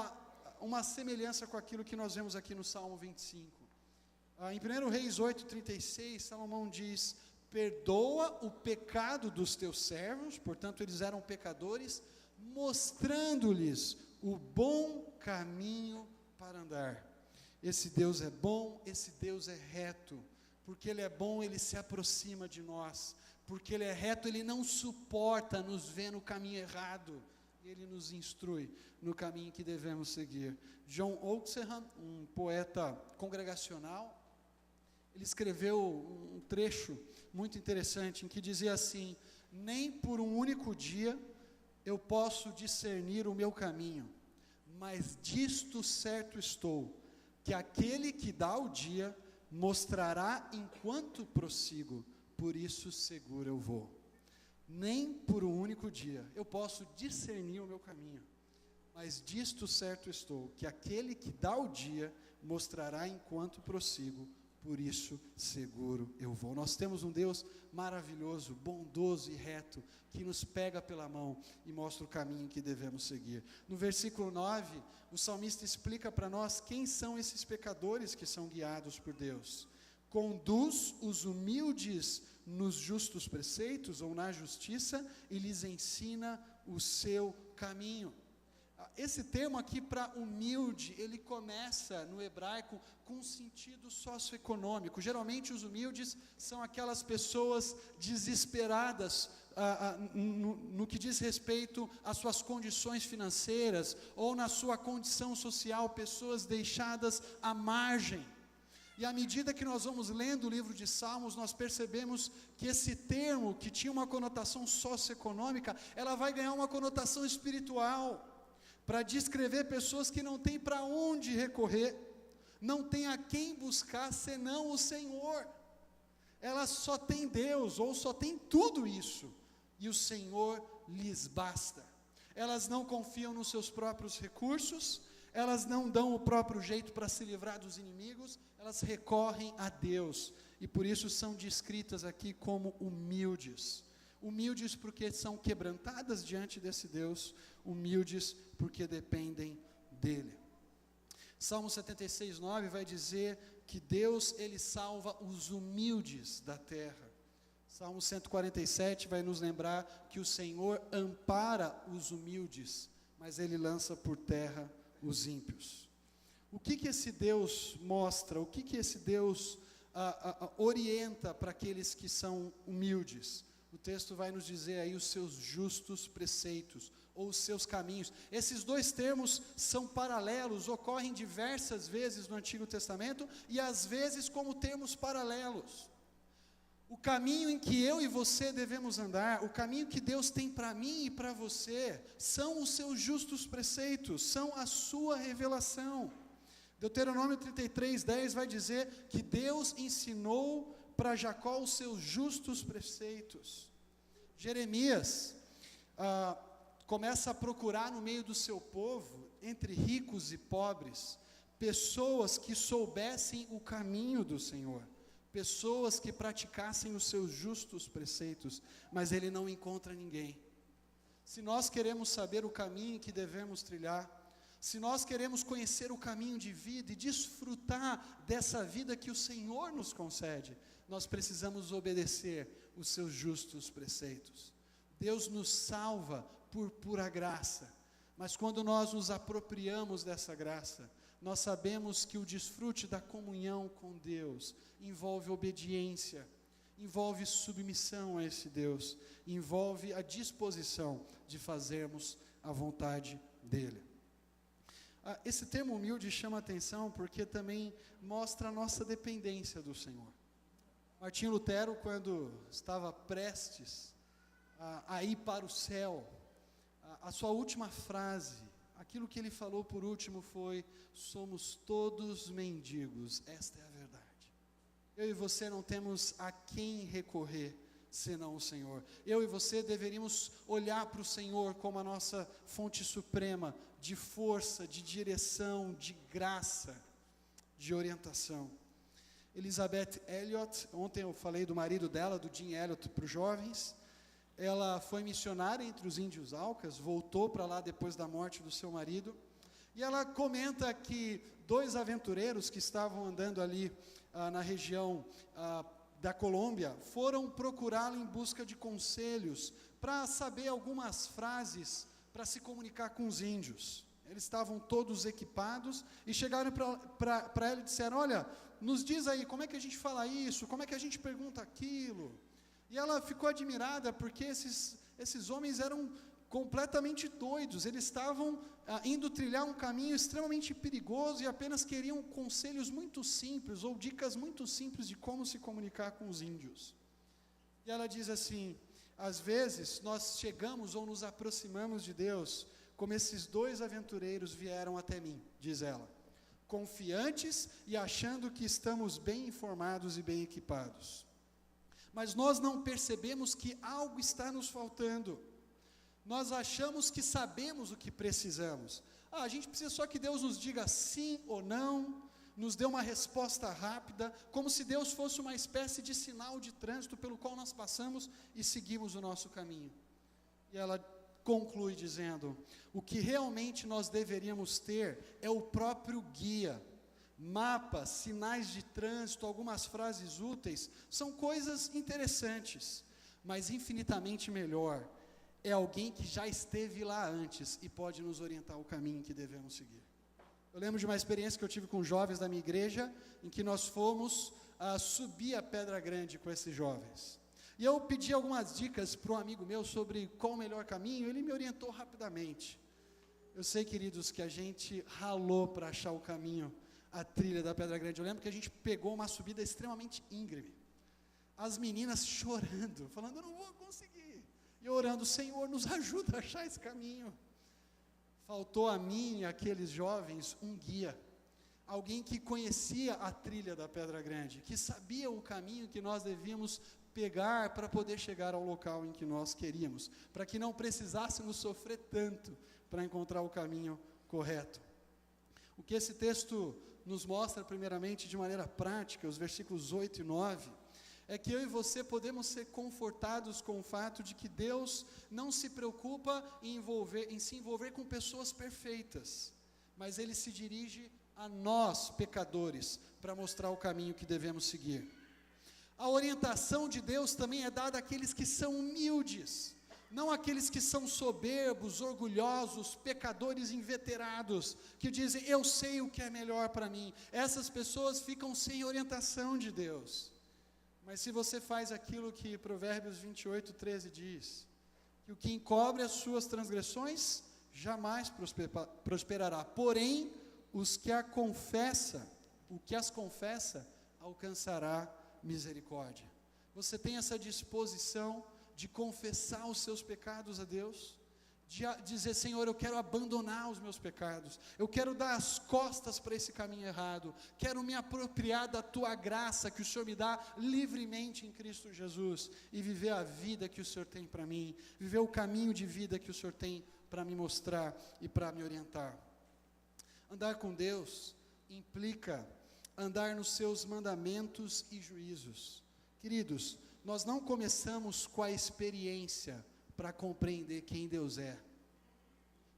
uma semelhança com aquilo que nós vemos aqui no Salmo 25. Em 1 Reis 8,36, Salomão diz: perdoa o pecado dos teus servos, portanto eles eram pecadores, mostrando-lhes o bom caminho para andar. Esse Deus é bom, esse Deus é reto. Porque Ele é bom, Ele se aproxima de nós. Porque Ele é reto, Ele não suporta nos ver no caminho errado. Ele nos instrui no caminho que devemos seguir. John Oxenham, um poeta congregacional, ele escreveu um trecho muito interessante, em que dizia assim: nem por um único dia eu posso discernir o meu caminho, mas disto certo estou, que aquele que dá o dia mostrará enquanto prossigo, por isso seguro eu vou. Nem por um único dia eu posso discernir o meu caminho, mas disto certo estou, que aquele que dá o dia mostrará enquanto prossigo, por isso seguro eu vou. Nós temos um Deus maravilhoso, bondoso e reto, que nos pega pela mão e mostra o caminho que devemos seguir. No versículo 9, o salmista explica para nós quem são esses pecadores que são guiados por Deus. Conduz os humildes nos justos preceitos ou na justiça e lhes ensina o seu caminho. Esse termo aqui para humilde, ele começa no hebraico com um sentido socioeconômico. Geralmente os humildes são aquelas pessoas desesperadas no que diz respeito às suas condições financeiras ou na sua condição social, pessoas deixadas à margem. E à medida que nós vamos lendo o livro de Salmos, nós percebemos que esse termo, que tinha uma conotação socioeconômica, ela vai ganhar uma conotação espiritual, para descrever pessoas que não têm para onde recorrer, não têm a quem buscar senão o Senhor. Elas só têm Deus, ou só têm tudo isso, e o Senhor lhes basta. elas não confiam nos seus próprios recursos, elas não dão o próprio jeito para se livrar dos inimigos, elas recorrem a Deus, e por isso são descritas aqui como humildes. Humildes porque são quebrantadas diante desse Deus, humildes porque dependem dele. Salmo 76:9 vai dizer que Deus, ele salva os humildes da terra. Salmo 147 vai nos lembrar que o Senhor ampara os humildes, mas ele lança por terra os ímpios. O que esse Deus mostra? O que esse Deus orienta para aqueles que são humildes? O texto vai nos dizer aí os seus justos preceitos, ou os seus caminhos. Esses dois termos são paralelos, ocorrem diversas vezes no Antigo Testamento, e às vezes como termos paralelos. O caminho em que eu e você devemos andar, o caminho que Deus tem para mim e para você, são os seus justos preceitos, são a sua revelação. Deuteronômio 33:10 vai dizer que Deus ensinou para Jacó os seus justos preceitos. Jeremias começa a procurar no meio do seu povo, entre ricos e pobres, pessoas que soubessem o caminho do Senhor, pessoas que praticassem os seus justos preceitos, mas ele não encontra ninguém. Se nós queremos saber o caminho que devemos trilhar, se nós queremos conhecer o caminho de vida e desfrutar dessa vida que o Senhor nos concede, nós precisamos obedecer os seus justos preceitos. Deus nos salva por pura graça, mas quando nós nos apropriamos dessa graça, nós sabemos que o desfrute da comunhão com Deus envolve obediência, envolve submissão a esse Deus, envolve a disposição de fazermos a vontade dEle. Esse termo humilde chama a atenção porque também mostra a nossa dependência do Senhor. Martinho Lutero, quando estava prestes a ir para o céu, a sua última frase, aquilo que ele falou por último foi: somos todos mendigos, esta é a verdade. Eu e você não temos a quem recorrer, senão o Senhor. Eu e você deveríamos olhar para o Senhor como a nossa fonte suprema de força, de direção, de graça, de orientação. Elizabeth Elliot, ontem eu falei do marido dela, do Jim Elliot, para os jovens. Ela foi missionária entre os índios Aucas, voltou para lá depois da morte do seu marido, e ela comenta que 2 aventureiros que estavam andando ali na região da Colômbia, foram procurá-la em busca de conselhos, para saber algumas frases, para se comunicar com os índios. Eles estavam todos equipados, e chegaram para ela e disseram: olha, nos diz aí, como é que a gente fala isso, como é que a gente pergunta aquilo? E ela ficou admirada, porque esses homens eram completamente doidos, eles estavam indo trilhar um caminho extremamente perigoso, e apenas queriam conselhos muito simples, ou dicas muito simples de como se comunicar com os índios. E ela diz assim: às vezes nós chegamos ou nos aproximamos de Deus, como esses 2 aventureiros vieram até mim, diz ela, confiantes e achando que estamos bem informados e bem equipados. Mas nós não percebemos que algo está nos faltando. Nós achamos que sabemos o que precisamos. A gente precisa só que Deus nos diga sim ou não, nos dê uma resposta rápida, como se Deus fosse uma espécie de sinal de trânsito pelo qual nós passamos e seguimos o nosso caminho. E ela conclui dizendo: o que realmente nós deveríamos ter é o próprio guia. Mapas, sinais de trânsito, algumas frases úteis, são coisas interessantes, mas infinitamente melhor é alguém que já esteve lá antes e pode nos orientar o caminho que devemos seguir. Eu lembro de uma experiência que eu tive com jovens da minha igreja, em que nós fomos subir a Pedra Grande com esses jovens. E eu pedi algumas dicas para um amigo meu sobre qual o melhor caminho, ele me orientou rapidamente. Eu sei, queridos, que a gente ralou para achar o caminho, a trilha da Pedra Grande. Eu lembro que a gente pegou uma subida extremamente íngreme, as meninas chorando, falando: eu não vou conseguir, e eu orando: Senhor, nos ajuda a achar esse caminho. Faltou a mim e aqueles jovens um guia, alguém que conhecia a trilha da Pedra Grande, que sabia o caminho que nós devíamos pegar para poder chegar ao local em que nós queríamos, para que não precisássemos sofrer tanto para encontrar o caminho correto. O que esse texto nos mostra, primeiramente, de maneira prática, os versículos 8 e 9, é que eu e você podemos ser confortados com o fato de que Deus não se preocupa em se envolver com pessoas perfeitas, mas Ele se dirige a nós, pecadores, para mostrar o caminho que devemos seguir. A orientação de Deus também é dada àqueles que são humildes, não aqueles que são soberbos, orgulhosos, pecadores inveterados, que dizem, eu sei o que é melhor para mim. Essas pessoas ficam sem orientação de Deus. Mas se você faz aquilo que Provérbios 28, 13 diz, que o que encobre as suas transgressões, jamais prosperará. Porém, o que as confessa, alcançará misericórdia. Você tem essa disposição de confessar os seus pecados a Deus, de dizer, Senhor, eu quero abandonar os meus pecados, eu quero dar as costas para esse caminho errado, quero me apropriar da Tua graça que o Senhor me dá livremente em Cristo Jesus, e viver a vida que o Senhor tem para mim, viver o caminho de vida que o Senhor tem para me mostrar e para me orientar. Andar com Deus implica andar nos seus mandamentos e juízos. Queridos, nós não começamos com a experiência para compreender quem Deus é.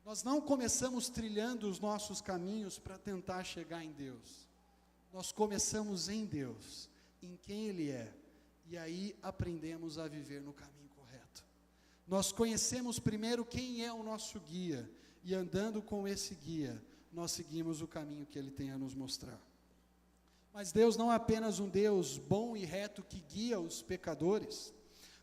Nós não começamos trilhando os nossos caminhos para tentar chegar em Deus. Nós começamos em Deus, em quem Ele é, e aí aprendemos a viver no caminho correto. Nós conhecemos primeiro quem é o nosso guia, e andando com esse guia, nós seguimos o caminho que Ele tem a nos mostrar. Mas Deus não é apenas um Deus bom e reto que guia os pecadores.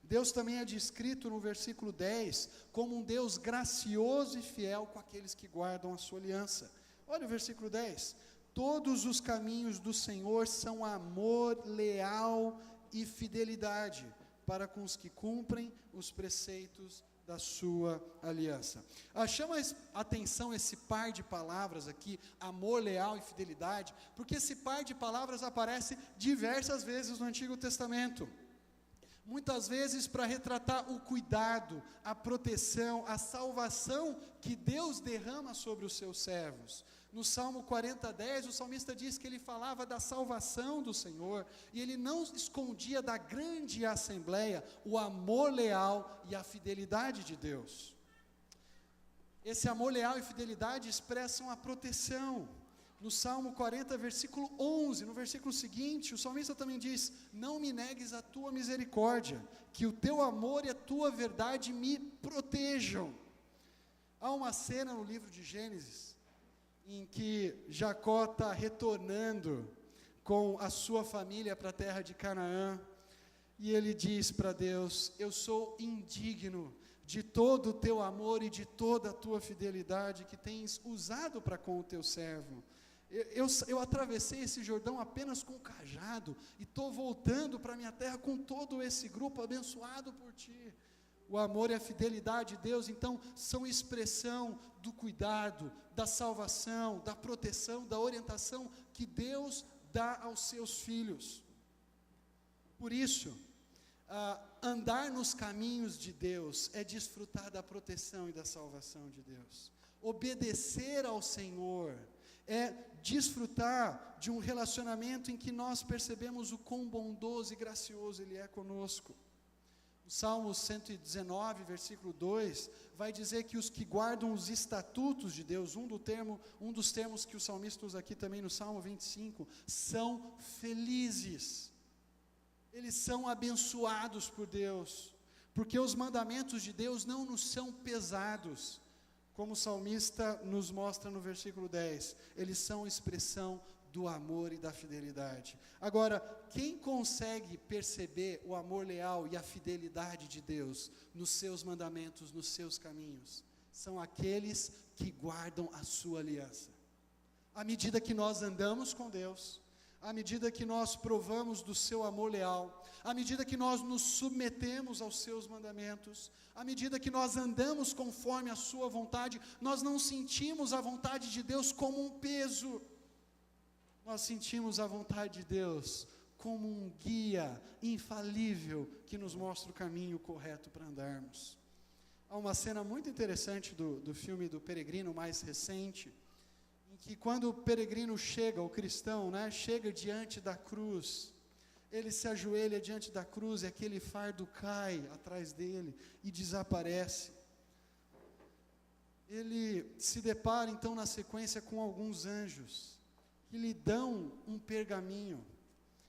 Deus também é descrito no versículo 10 como um Deus gracioso e fiel com aqueles que guardam a sua aliança. Olha o versículo 10. Todos os caminhos do Senhor são amor, leal e fidelidade para com os que cumprem os preceitos da sua aliança. Chama atenção esse par de palavras aqui, amor, leal e fidelidade, porque esse par de palavras aparece diversas vezes no Antigo Testamento. Muitas vezes para retratar o cuidado, a proteção, a salvação que Deus derrama sobre os seus servos. No Salmo 40:10, o salmista diz que ele falava da salvação do Senhor, e ele não escondia da grande assembleia o amor leal e a fidelidade de Deus. Esse amor leal e fidelidade expressam a proteção. No Salmo 40, versículo 11, no versículo seguinte, o salmista também diz, não me negues a tua misericórdia, que o teu amor e a tua verdade me protejam. Há uma cena no livro de Gênesis, em que Jacó está retornando com a sua família para a terra de Canaã, e ele diz para Deus, eu sou indigno de todo o teu amor e de toda a tua fidelidade que tens usado para com o teu servo. Eu atravessei esse Jordão apenas com um cajado, e estou voltando para a minha terra com todo esse grupo abençoado por ti. O amor e a fidelidade de Deus, então, são expressão do cuidado, da salvação, da proteção, da orientação que Deus dá aos seus filhos. Por isso, andar nos caminhos de Deus é desfrutar da proteção e da salvação de Deus. Obedecer ao Senhor é desfrutar de um relacionamento em que nós percebemos o quão bondoso e gracioso Ele é conosco. O Salmo 119, versículo 2, vai dizer que os que guardam os estatutos de Deus, um dos termos que o salmista usa aqui também no Salmo 25, são felizes. Eles são abençoados por Deus, porque os mandamentos de Deus não nos são pesados, como o salmista nos mostra no versículo 10, eles são expressão do amor e da fidelidade. Agora, quem consegue perceber o amor leal e a fidelidade de Deus nos seus mandamentos, nos seus caminhos? São aqueles que guardam a sua aliança. À medida que nós andamos com Deus, à medida que nós provamos do seu amor leal, à medida que nós nos submetemos aos seus mandamentos, à medida que nós andamos conforme a sua vontade, nós não sentimos a vontade de Deus como um peso. Nós sentimos a vontade de Deus como um guia infalível que nos mostra o caminho correto para andarmos. Há uma cena muito interessante do filme do Peregrino mais recente, em que quando o peregrino chega, o cristão, né, chega diante da cruz, ele se ajoelha diante da cruz e aquele fardo cai atrás dele e desaparece. Ele se depara então na sequência com alguns anjos que lhe dão um pergaminho.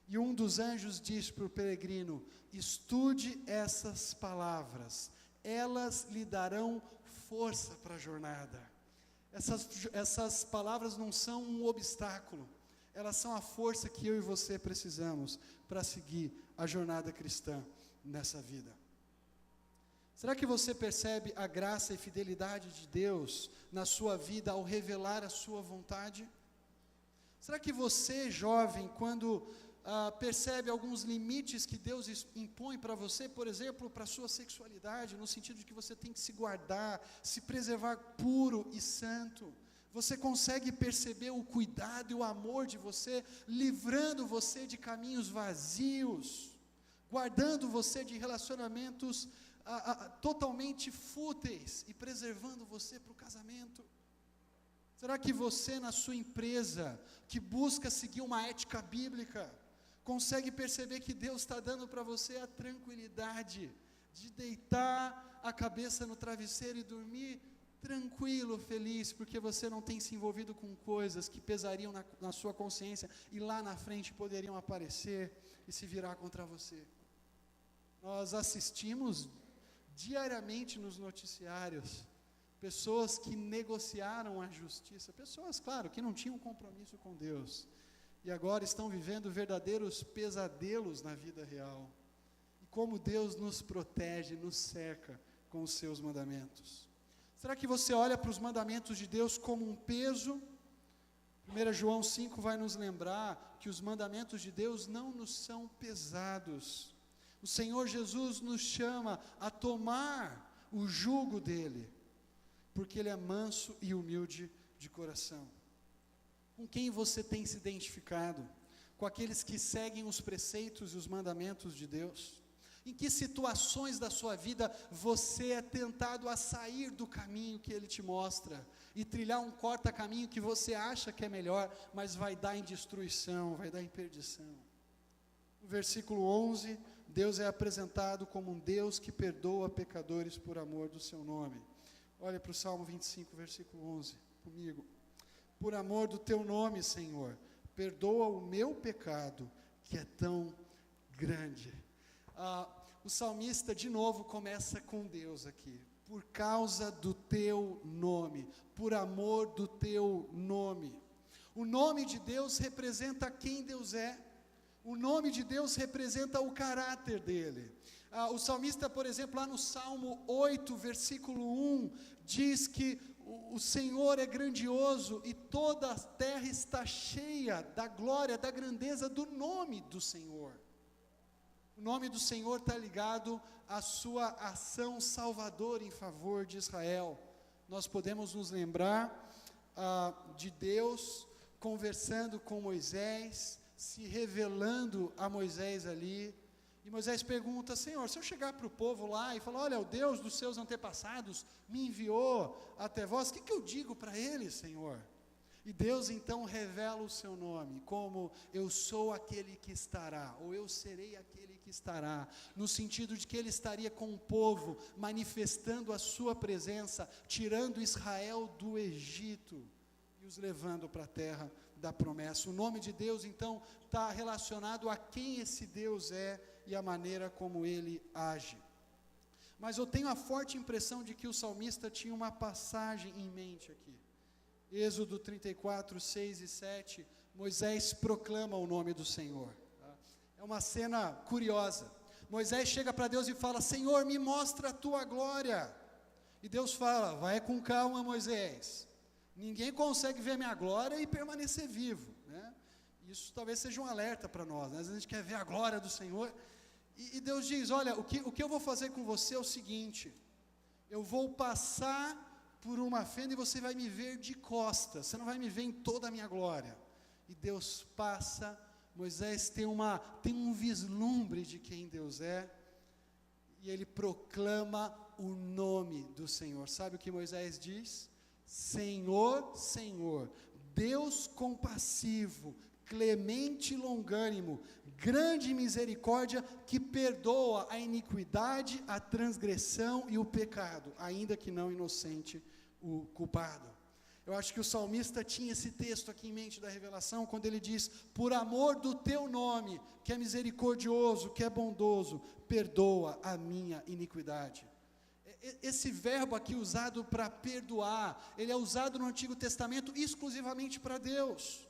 E um dos anjos diz para o peregrino: estude essas palavras, elas lhe darão força para a jornada. Essas palavras não são um obstáculo, elas são a força que eu e você precisamos para seguir a jornada cristã nessa vida. Será que você percebe a graça e fidelidade de Deus na sua vida ao revelar a sua vontade? Será que você, jovem, quando percebe alguns limites que Deus impõe para você, por exemplo, para a sua sexualidade, no sentido de que você tem que se guardar, se preservar puro e santo, você consegue perceber o cuidado e o amor de você, livrando você de caminhos vazios, guardando você de relacionamentos totalmente fúteis e preservando você para o casamento? Será que você, na sua empresa, que busca seguir uma ética bíblica, consegue perceber que Deus está dando para você a tranquilidade de deitar a cabeça no travesseiro e dormir tranquilo, feliz, porque você não tem se envolvido com coisas que pesariam na sua consciência e lá na frente poderiam aparecer e se virar contra você? Nós assistimos diariamente nos noticiários pessoas que negociaram a justiça, pessoas, claro, que não tinham compromisso com Deus, e agora estão vivendo verdadeiros pesadelos na vida real. E como Deus nos protege, nos cerca com os seus mandamentos. Será que você olha para os mandamentos de Deus como um peso? 1 João 5 vai nos lembrar que os mandamentos de Deus não nos são pesados. O Senhor Jesus nos chama a tomar o jugo dele, porque ele é manso e humilde de coração. Com quem você tem se identificado? Com aqueles que seguem os preceitos e os mandamentos de Deus? Em que situações da sua vida você é tentado a sair do caminho que ele te mostra e trilhar um corta-caminho que você acha que é melhor, mas vai dar em destruição, vai dar em perdição? No versículo 11, Deus é apresentado como um Deus que perdoa pecadores por amor do seu nome. Olha para o Salmo 25, versículo 11, comigo. Por amor do teu nome, Senhor, perdoa o meu pecado, que é tão grande. O salmista, de novo, começa com Deus aqui. Por causa do teu nome, por amor do teu nome. O nome de Deus representa quem Deus é. O nome de Deus representa o caráter dele. O salmista, por exemplo, lá no Salmo 8, versículo 1, diz que o Senhor é grandioso e toda a terra está cheia da glória, da grandeza do nome do Senhor. O nome do Senhor está ligado à sua ação salvadora em favor de Israel. Nós podemos nos lembrar de Deus conversando com Moisés, se revelando a Moisés ali. E Moisés pergunta: Senhor, se eu chegar para o povo lá e falar, olha, o Deus dos seus antepassados me enviou até vós, o que eu digo para eles, Senhor? E Deus então revela o seu nome, como eu sou aquele que estará, ou eu serei aquele que estará, no sentido de que ele estaria com o povo, manifestando a sua presença, tirando Israel do Egito e os levando para a terra da promessa. O nome de Deus então está relacionado a quem esse Deus é e a maneira como ele age. Mas eu tenho a forte impressão de que o salmista tinha uma passagem em mente aqui. Êxodo 34, 6 e 7, Moisés proclama o nome do Senhor. É uma cena curiosa. Moisés chega para Deus e fala: Senhor, me mostra a tua glória. E Deus fala: vai com calma, Moisés. Ninguém consegue ver minha glória e permanecer vivo, né? Isso talvez seja um alerta para nós, né? Às vezes a gente quer ver a glória do Senhor. E Deus diz: olha, o que eu vou fazer com você é o seguinte: eu vou passar por uma fenda e você vai me ver de costas, você não vai me ver em toda a minha glória. E Deus passa, Moisés tem um vislumbre de quem Deus é, e ele proclama o nome do Senhor. Sabe o que Moisés diz? Senhor, Senhor, Deus compassivo, clemente e longânimo, grande misericórdia, que perdoa a iniquidade, a transgressão e o pecado, ainda que não inocente o culpado. Eu acho que o salmista tinha esse texto aqui em mente da revelação, quando ele diz: por amor do teu nome, que é misericordioso, que é bondoso, perdoa a minha iniquidade. Esse verbo aqui usado para perdoar, ele é usado no Antigo Testamento exclusivamente para Deus.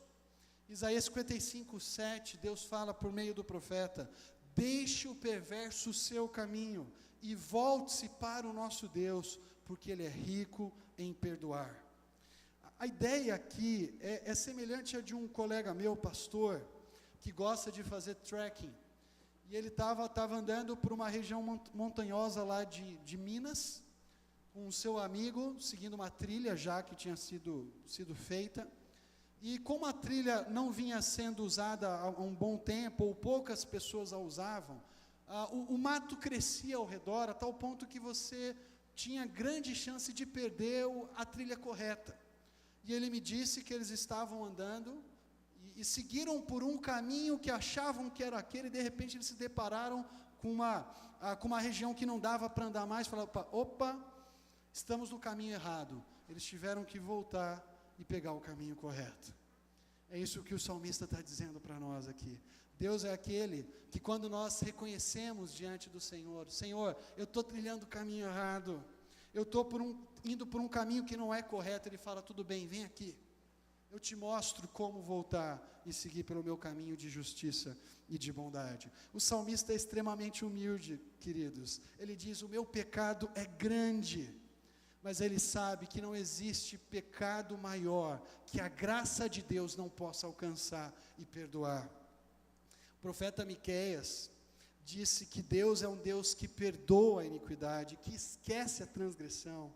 Isaías 55:7, Deus fala por meio do profeta: deixe o perverso o seu caminho e volte-se para o nosso Deus, porque Ele é rico em perdoar. A ideia aqui é semelhante à de um colega meu, pastor, que gosta de fazer trekking. E ele estava andando por uma região montanhosa lá de Minas, com o seu amigo, seguindo uma trilha já que tinha sido feita. E como a trilha não vinha sendo usada há um bom tempo, ou poucas pessoas a usavam, o mato crescia ao redor, a tal ponto que você tinha grande chance de perder a trilha correta. E ele me disse que eles estavam andando e seguiram por um caminho que achavam que era aquele, e de repente eles se depararam com uma região que não dava para andar mais. Falaram: opa, estamos no caminho errado. Eles tiveram que voltar e pegar o caminho correto. É isso que o salmista está dizendo para nós aqui. Deus é aquele que, quando nós reconhecemos diante do Senhor: Senhor, eu estou trilhando o caminho errado, eu estou indo por um caminho que não é correto. Ele fala: tudo bem, vem aqui, eu te mostro como voltar e seguir pelo meu caminho de justiça e de bondade. O salmista é extremamente humilde, queridos. Ele diz: o meu pecado é grande, mas ele sabe que não existe pecado maior que a graça de Deus não possa alcançar e perdoar. O profeta Miqueias disse que Deus é um Deus que perdoa a iniquidade, que esquece a transgressão.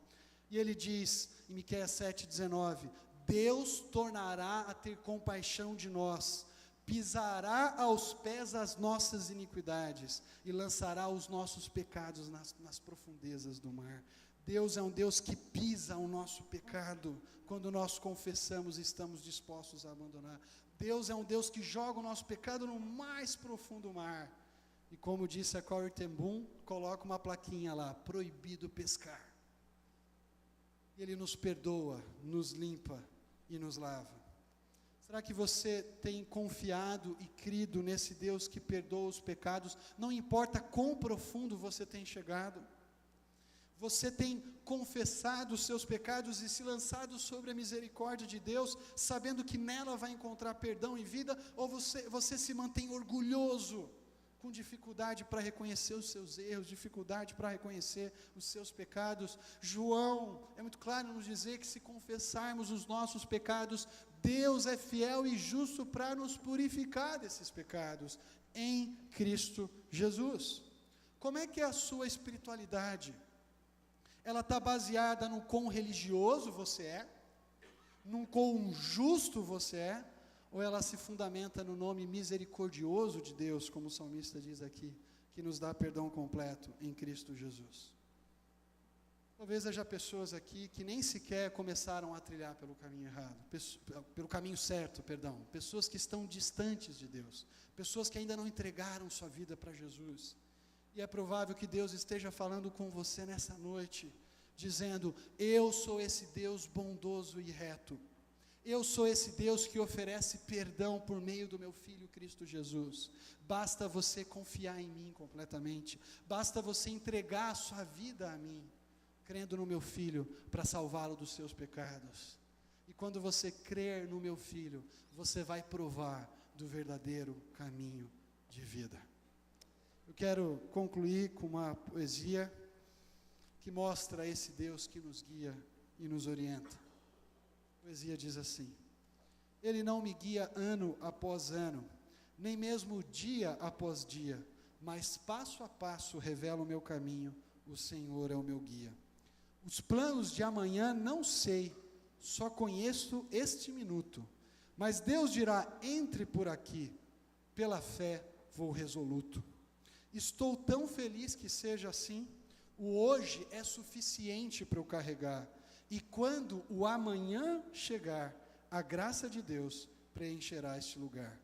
E ele diz em Miqueias 7,19: Deus tornará a ter compaixão de nós, pisará aos pés as nossas iniquidades e lançará os nossos pecados nas profundezas do mar. Deus é um Deus que pisa o nosso pecado quando nós confessamos e estamos dispostos a abandonar. Deus é um Deus que joga o nosso pecado no mais profundo mar. E como disse a Corrie ten Boom, coloca uma plaquinha lá: proibido pescar. E Ele nos perdoa, nos limpa e nos lava. Será que você tem confiado e crido nesse Deus que perdoa os pecados? Não importa quão profundo você tem chegado. Você tem confessado os seus pecados e se lançado sobre a misericórdia de Deus, sabendo que nela vai encontrar perdão e vida? Ou você se mantém orgulhoso, com dificuldade para reconhecer os seus erros, dificuldade para reconhecer os seus pecados? João é muito claro em nos dizer que, se confessarmos os nossos pecados, Deus é fiel e justo para nos purificar desses pecados em Cristo Jesus. Como é que é a sua espiritualidade? Ela está baseada no quão religioso você é, no quão justo você é, ou ela se fundamenta no nome misericordioso de Deus, como o salmista diz aqui, que nos dá perdão completo em Cristo Jesus? Talvez haja pessoas aqui que nem sequer começaram a trilhar pelo caminho errado, pelo caminho certo, perdão. Pessoas que estão distantes de Deus, pessoas que ainda não entregaram sua vida para Jesus. E é provável que Deus esteja falando com você nessa noite, dizendo: eu sou esse Deus bondoso e reto. Eu sou esse Deus que oferece perdão por meio do meu Filho Cristo Jesus. Basta você confiar em mim completamente. Basta você entregar a sua vida a mim, crendo no meu Filho para salvá-lo dos seus pecados. E quando você crer no meu Filho, você vai provar do verdadeiro caminho de vida. Eu quero concluir com uma poesia que mostra esse Deus que nos guia e nos orienta. A poesia diz assim: Ele não me guia ano após ano, nem mesmo dia após dia, mas passo a passo revela o meu caminho, o Senhor é o meu guia. Os planos de amanhã não sei, só conheço este minuto, mas Deus dirá: entre por aqui. pela fé vou resoluto. Estou tão feliz que seja assim. O hoje é suficiente para eu carregar. E quando o amanhã chegar, a graça de Deus preencherá este lugar.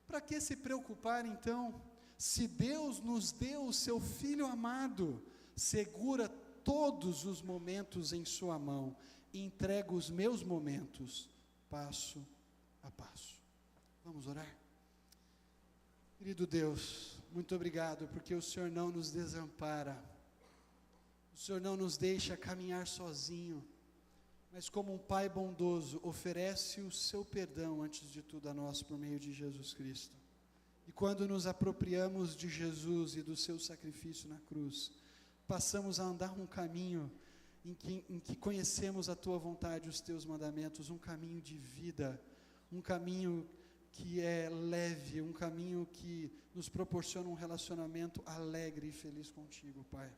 Para que se preocupar então? Se Deus nos deu o seu Filho amado, segura todos os momentos em sua mão, e entrega os meus momentos, passo a passo. Vamos orar? Querido Deus, muito obrigado, porque o Senhor não nos desampara, o Senhor não nos deixa caminhar sozinho, mas como um Pai bondoso, oferece o seu perdão, antes de tudo, a nós, por meio de Jesus Cristo. E quando nos apropriamos de Jesus e do seu sacrifício na cruz, passamos a andar um caminho em que conhecemos a tua vontade, os teus mandamentos, um caminho de vida, um caminho que é leve, um caminho que nos proporciona um relacionamento alegre e feliz contigo, Pai.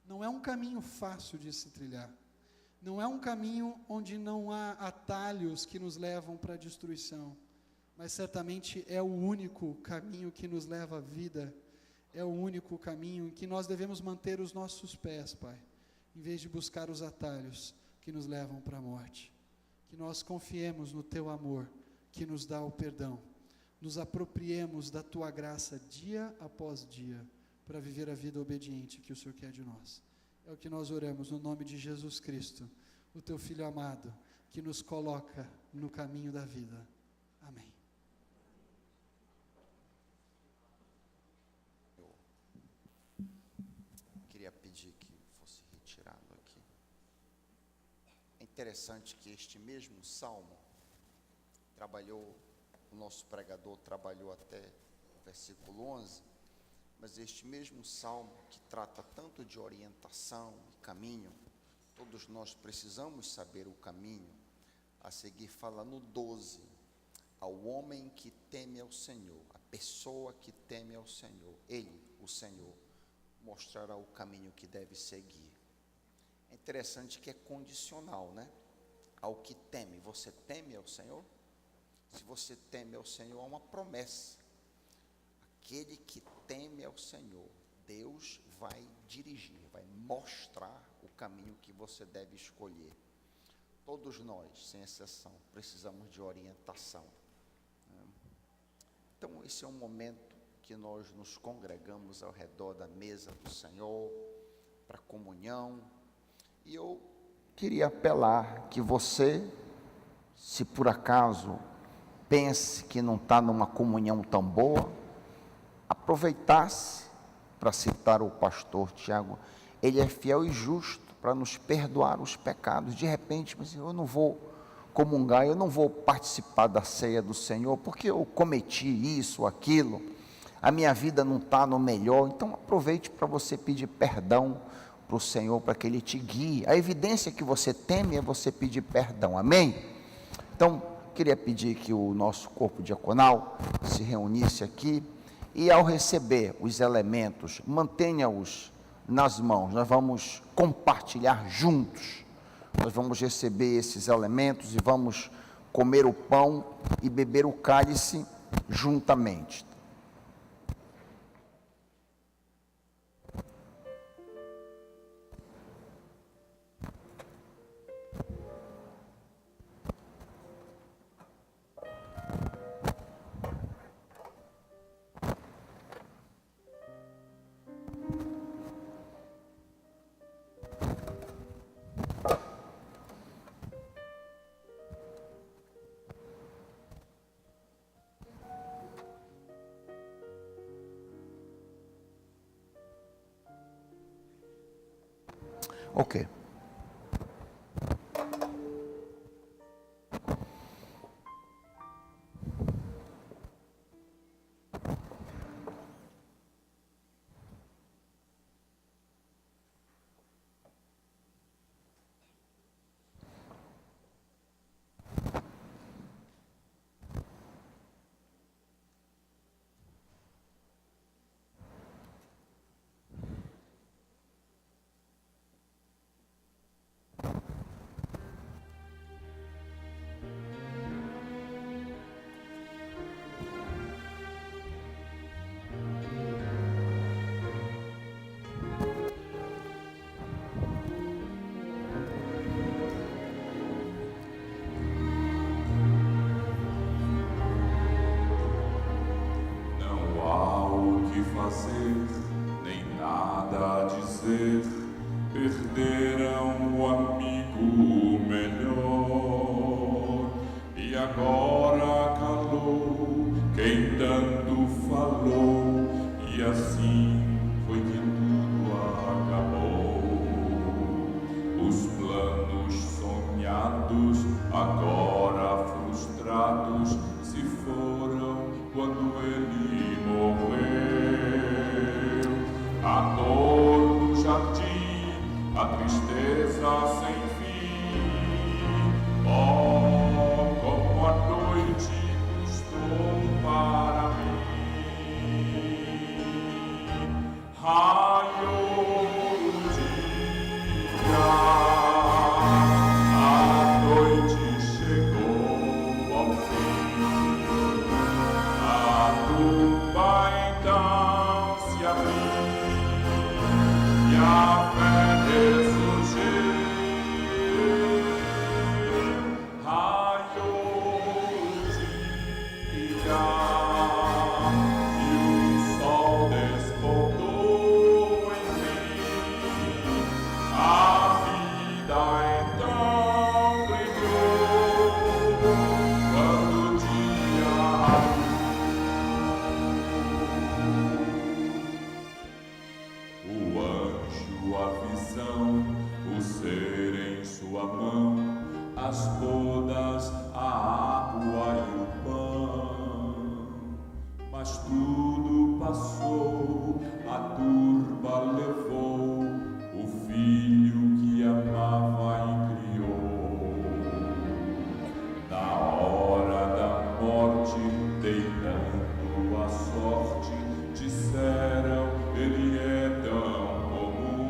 Não é um caminho fácil de se trilhar, não é um caminho onde não há atalhos que nos levam para a destruição, mas certamente é o único caminho que nos leva à vida, é o único caminho em que nós devemos manter os nossos pés, Pai, em vez de buscar os atalhos que nos levam para a morte. Que nós confiemos no teu amor, que nos dá o perdão, nos apropriemos da tua graça dia após dia, para viver a vida obediente que o Senhor quer de nós. É o que nós oramos no nome de Jesus Cristo, o teu Filho amado, que nos coloca no caminho da vida. Amém. Eu queria pedir que fosse retirado aqui. É interessante que este mesmo salmo o nosso pregador trabalhou até o versículo 11, mas este mesmo salmo que trata tanto de orientação e caminho, todos nós precisamos saber o caminho. A seguir fala no 12, ao homem que teme ao Senhor, a pessoa que teme ao Senhor, ele, o Senhor, mostrará o caminho que deve seguir. É interessante que é condicional, né? Ao que teme. Você teme ao Senhor? Se você teme ao Senhor, há uma promessa. Aquele que teme ao Senhor, Deus vai dirigir, vai mostrar o caminho que você deve escolher. Todos nós, sem exceção, precisamos de orientação. Então, esse é um momento que nós nos congregamos ao redor da mesa do Senhor, para comunhão. E eu queria apelar que você, se por acaso pense que não está numa comunhão tão boa, aproveitasse para citar o pastor Tiago. Ele é fiel e justo para nos perdoar os pecados. De repente, mas eu não vou comungar, eu não vou participar da ceia do Senhor, porque eu cometi isso, aquilo, a minha vida não está no melhor. Então aproveite para você pedir perdão para o Senhor, para que Ele te guie. A evidência que você teme é você pedir perdão, amém? Então, queria pedir que o nosso corpo diaconal se reunisse aqui, e ao receber os elementos, mantenha-os nas mãos. Nós vamos compartilhar juntos, nós vamos receber esses elementos e vamos comer o pão e beber o cálice juntamente. Ok. nascer, perderam o amigo melhor. E agora calou quem tanto falou, e assim foi que tudo acabou. Os planos sonhados, agora frustrados, se foram quando ele morreu. A dor no jardim, a tristeza sem fim. Oh, como a noite custou para mim. Raiou o dia, a noite chegou ao fim. A tumba então se abriu e a fé ressurgiu. Raiou o dia e o sol despontou em mim. A vida então brilhou quando o dia raiou. O anjo, a visão, o ser em sua mão, as bodas, a água e o pão. Mas tudo passou, a turba levou o filho que amava e criou. Na hora da morte, deitando a sorte, disseram, ele é tão comum.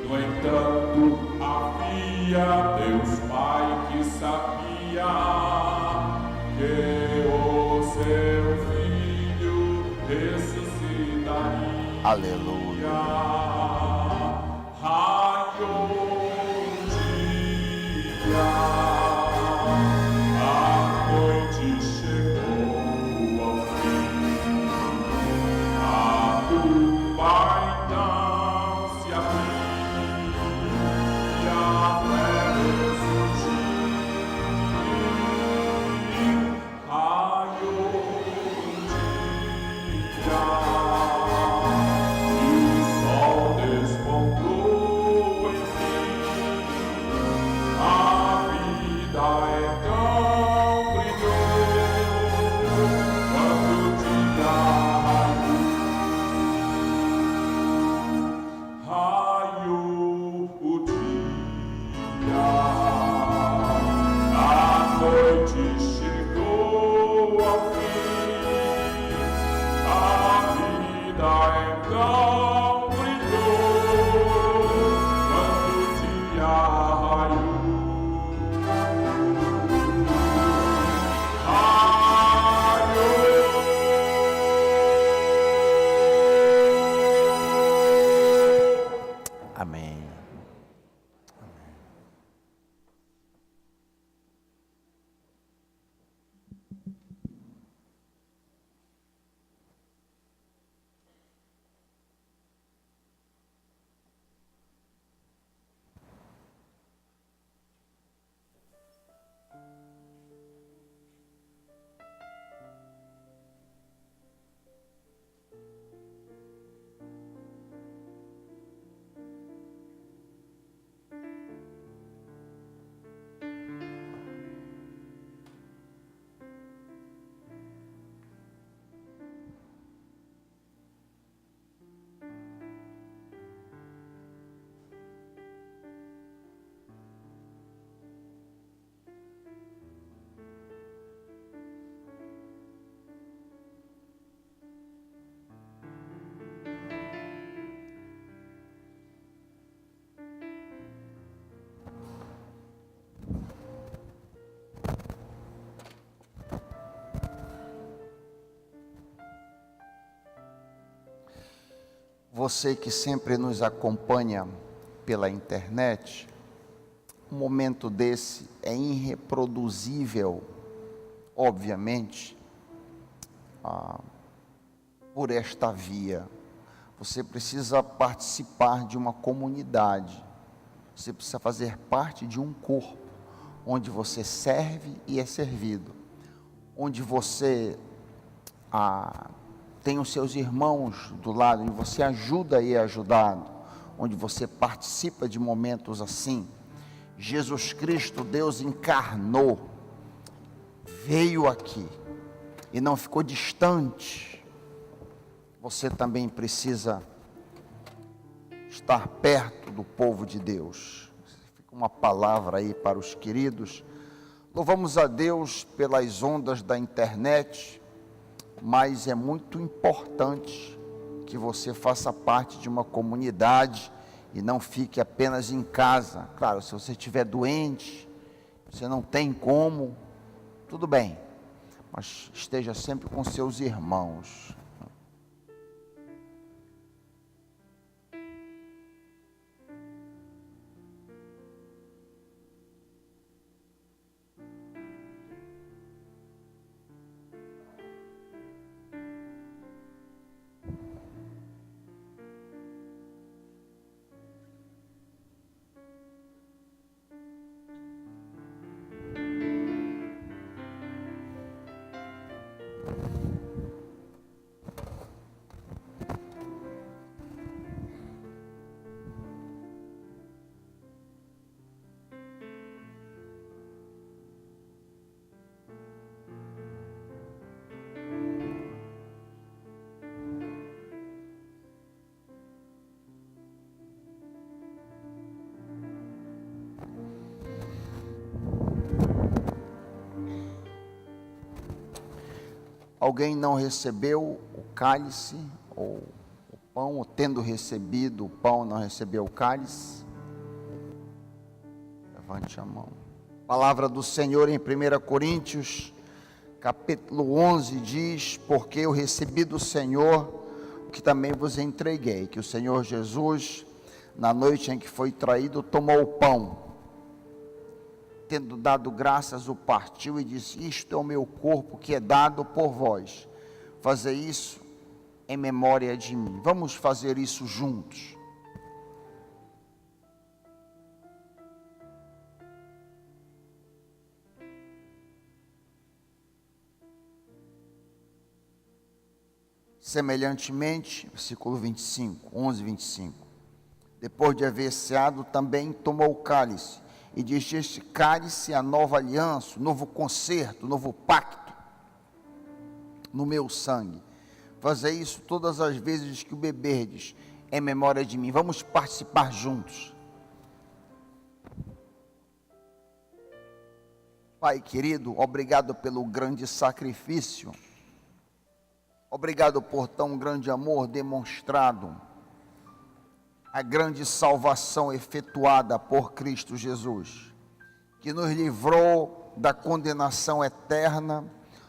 No entanto, havia Deus Pai que sabia que o seu filho ressuscitaria. Aleluia. Raiou o dia, a noite chegou ao fim. A tumba então se abriu e a fé ressurgiu. Raiou o dia e o sol despontou em mim. A vida então brilhou quando o dia raiou o dia. A noite chegou ao fim. A vida então brilhou quando o dia raiou. Amém. Você que sempre nos acompanha pela internet, um momento desse é irreproduzível, obviamente, por esta via, Você precisa participar de uma comunidade. Você precisa fazer parte de um corpo, onde você serve e é servido. Onde você tem os seus irmãos do lado, onde você ajuda e é ajudado. Onde você participa de momentos assim. Jesus Cristo, Deus encarnou, veio aqui e não ficou distante. Você também precisa estar perto do povo de Deus. Fica uma palavra aí para os queridos. Louvamos a Deus pelas ondas da internet, mas é muito importante que você faça parte de uma comunidade e não fique apenas em casa. Claro, se você estiver doente, você não tem como, tudo bem, mas esteja sempre com seus irmãos. Alguém não recebeu o cálice, ou o pão, ou tendo recebido o pão, não recebeu o cálice? Levante a mão. Palavra do Senhor em 1 Coríntios, capítulo 11, diz: porque eu recebi do Senhor o que também vos entreguei, que o Senhor Jesus, na noite em que foi traído, tomou o pão, tendo dado graças, o partiu e disse: isto é o meu corpo que é dado por vós, fazei isso em memória de mim. Vamos fazer isso juntos. Semelhantemente, versículo 25, 11, 25, depois de haver ceado, também tomou o cálice, e diz: este cálice é a nova aliança, novo concerto, novo pacto, no meu sangue. Fazei isso todas as vezes que o beberdes, em memória de mim. Vamos participar juntos. Pai querido, obrigado pelo grande sacrifício. Obrigado por tão grande amor demonstrado. A grande salvação efetuada por Cristo Jesus, que nos livrou da condenação eterna,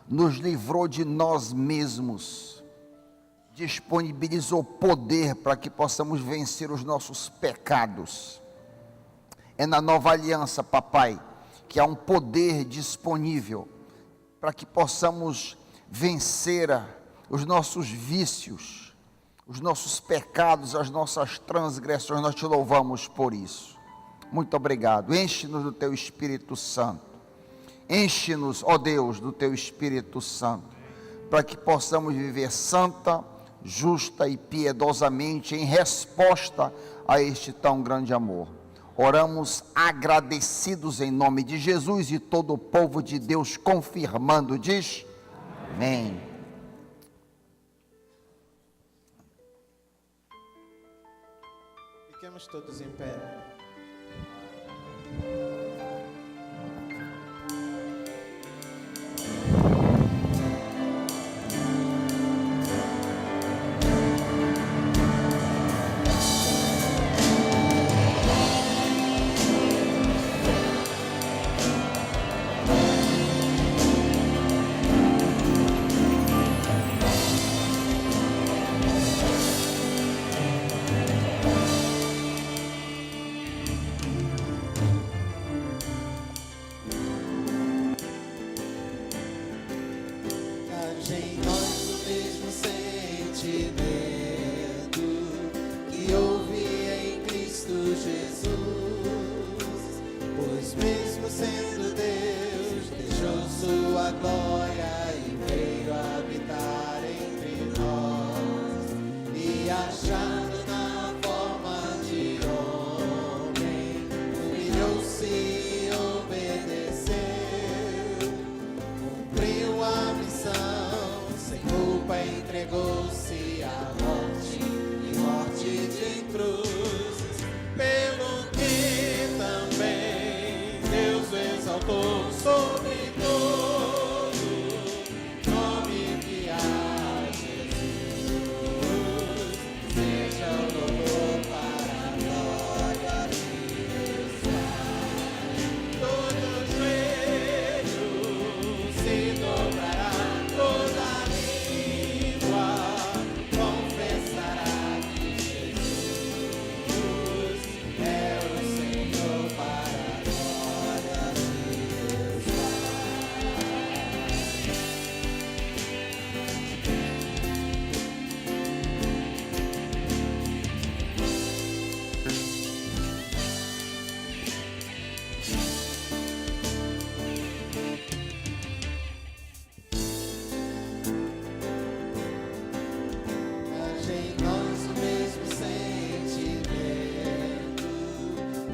nos livrou de nós mesmos, disponibilizou poder para que possamos vencer os nossos pecados. É na nova aliança, papai, que há um poder disponível para que possamos vencer os nossos vícios, os nossos pecados, as nossas transgressões. Nós te louvamos por isso. Muito obrigado. Enche-nos do teu Espírito Santo. Enche-nos, ó Deus, do teu Espírito Santo, para que possamos viver santa, justa e piedosamente em resposta a este tão grande amor. Oramos agradecidos em nome de Jesus, e todo o povo de Deus confirmando diz: amém. Fiquemos todos em pé. Em nós o mesmo sentimento pois mesmo sendo Deus, deixou sua glória e veio habitar entre nós, e achando na forma de homem, humilhou-se e obedeceu, cumpriu a missão, sem culpa entregou-se à morte, e morte de cruz, pelo que também Deus o exaltou sobre todo nome que há Jesus, seja o louvor para a glória de Deus Pai. Todo joelho se dobrará, toda língua confessará que Jesus é o Senhor para a glória de Deus Haja em nós o mesmo sentimento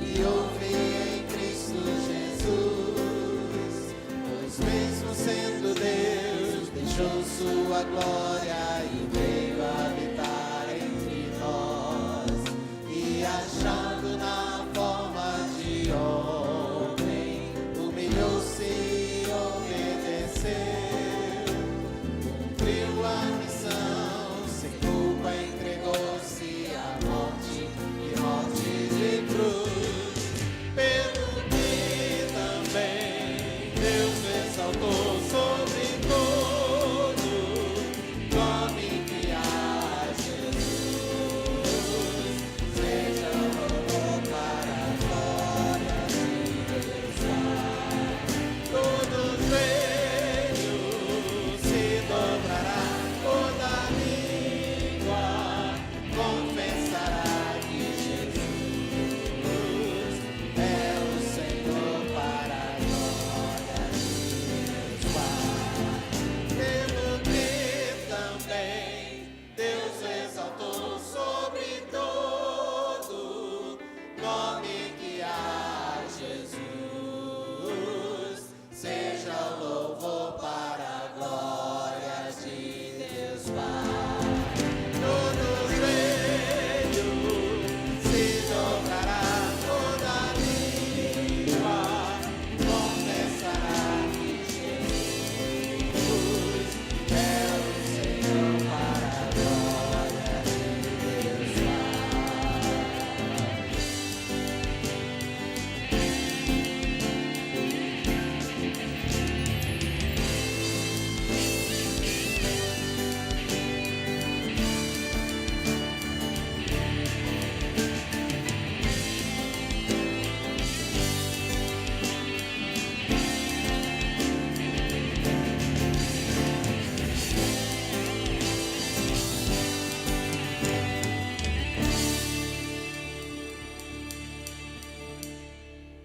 e houve em Cristo Jesus, pois mesmo sendo Deus, deixou sua glória e veio habitar entre nós, e achando na forma de homem, humilhou-se e obedeceu, cumpriu a missão, sem culpa entregou-se à morte, e morte de cruz, pelo que também Deus exaltou sobre todo nome que há Jesus, seja o louvor para a glória de Deus Pai. Todo joelho se dobrará, toda língua confessará que Jesus é o Senhor para a glória de Deus Pai. Pelo que também Deus exaltou sobre todo nome que há Jesus, seja o louvor para a glória de Deus Pai. Todo joelho se dobrará, toda língua confessará que Jesus é o Senhor para a glória de Deus Pai.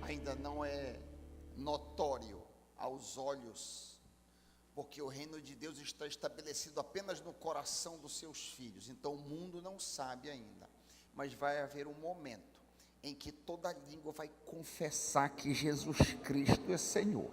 Ainda não é notório aos olhos, porque o reino de Deus está estabelecido apenas no coração dos seus filhos, então o mundo não sabe ainda, mas vai haver um momento em que toda língua vai confessar que Jesus Cristo é Senhor.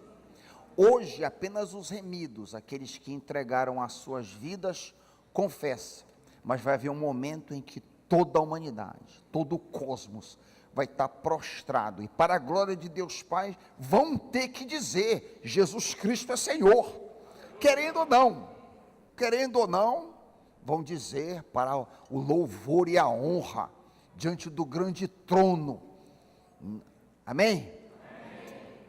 Hoje apenas os remidos, aqueles que entregaram as suas vidas, confessam, mas vai haver um momento em que toda a humanidade, todo o cosmos vai estar prostrado, e para a glória de Deus Pai, vão ter que dizer, Jesus Cristo é Senhor, querendo ou não, vão dizer para o louvor e a honra, diante do grande trono, amém?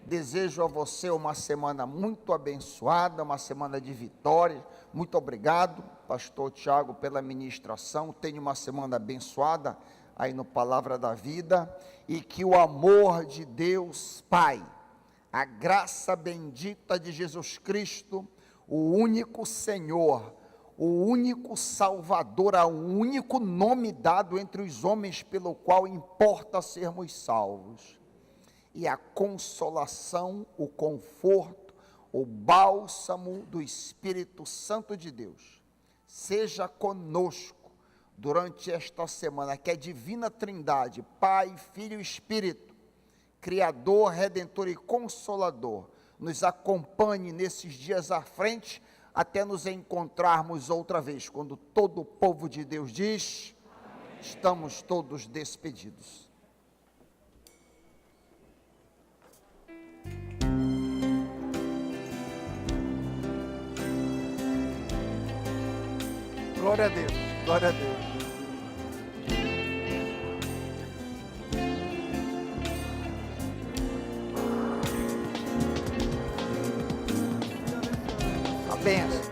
Desejo a você uma semana muito abençoada, uma semana de vitória. Muito obrigado, pastor Tiago, pela ministração. Tenha uma semana abençoada aí no Palavra da Vida, e que o amor de Deus Pai, a graça bendita de Jesus Cristo, o único Senhor, o único Salvador, o único nome dado entre os homens pelo qual importa sermos salvos, e a consolação, o conforto, o bálsamo do Espírito Santo de Deus seja conosco durante esta semana, que a divina Trindade, Pai, Filho e Espírito, Criador, Redentor e Consolador, nos acompanhe nesses dias à frente, até nos encontrarmos outra vez, quando todo o povo de Deus diz: amém. Estamos todos despedidos. Glória a Deus, glória a Deus. A bênção.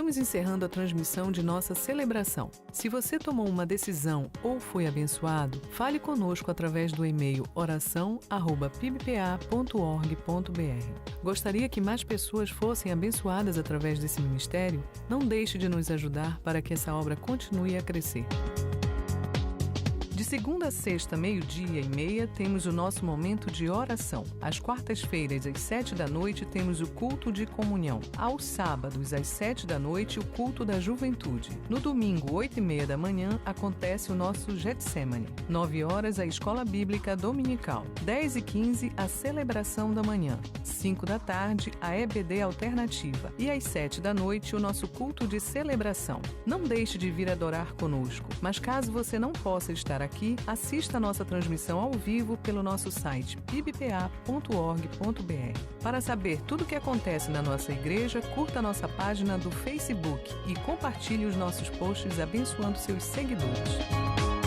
Estamos encerrando a transmissão de nossa celebração. Se você tomou uma decisão ou foi abençoado, fale conosco através do e-mail oração@pbpa.org.br. Gostaria que mais pessoas fossem abençoadas através desse ministério? Não deixe de nos ajudar para que essa obra continue a crescer. De segunda a sexta, 12:30, temos o nosso momento de oração. Às quartas-feiras, às 7h, temos o culto de comunhão. Aos sábados, às 7h, o culto da juventude. No domingo, 8h30, acontece o nosso Getsemane. 9h, a escola bíblica dominical. 10h15, a celebração da manhã. 5h, a EBD alternativa. E às 7h, o nosso culto de celebração. Não deixe de vir adorar conosco, mas caso você não possa estar aqui, assista a nossa transmissão ao vivo pelo nosso site pbpa.org.br. Para saber tudo o que acontece na nossa igreja, curta a nossa página do Facebook e compartilhe os nossos posts abençoando seus seguidores.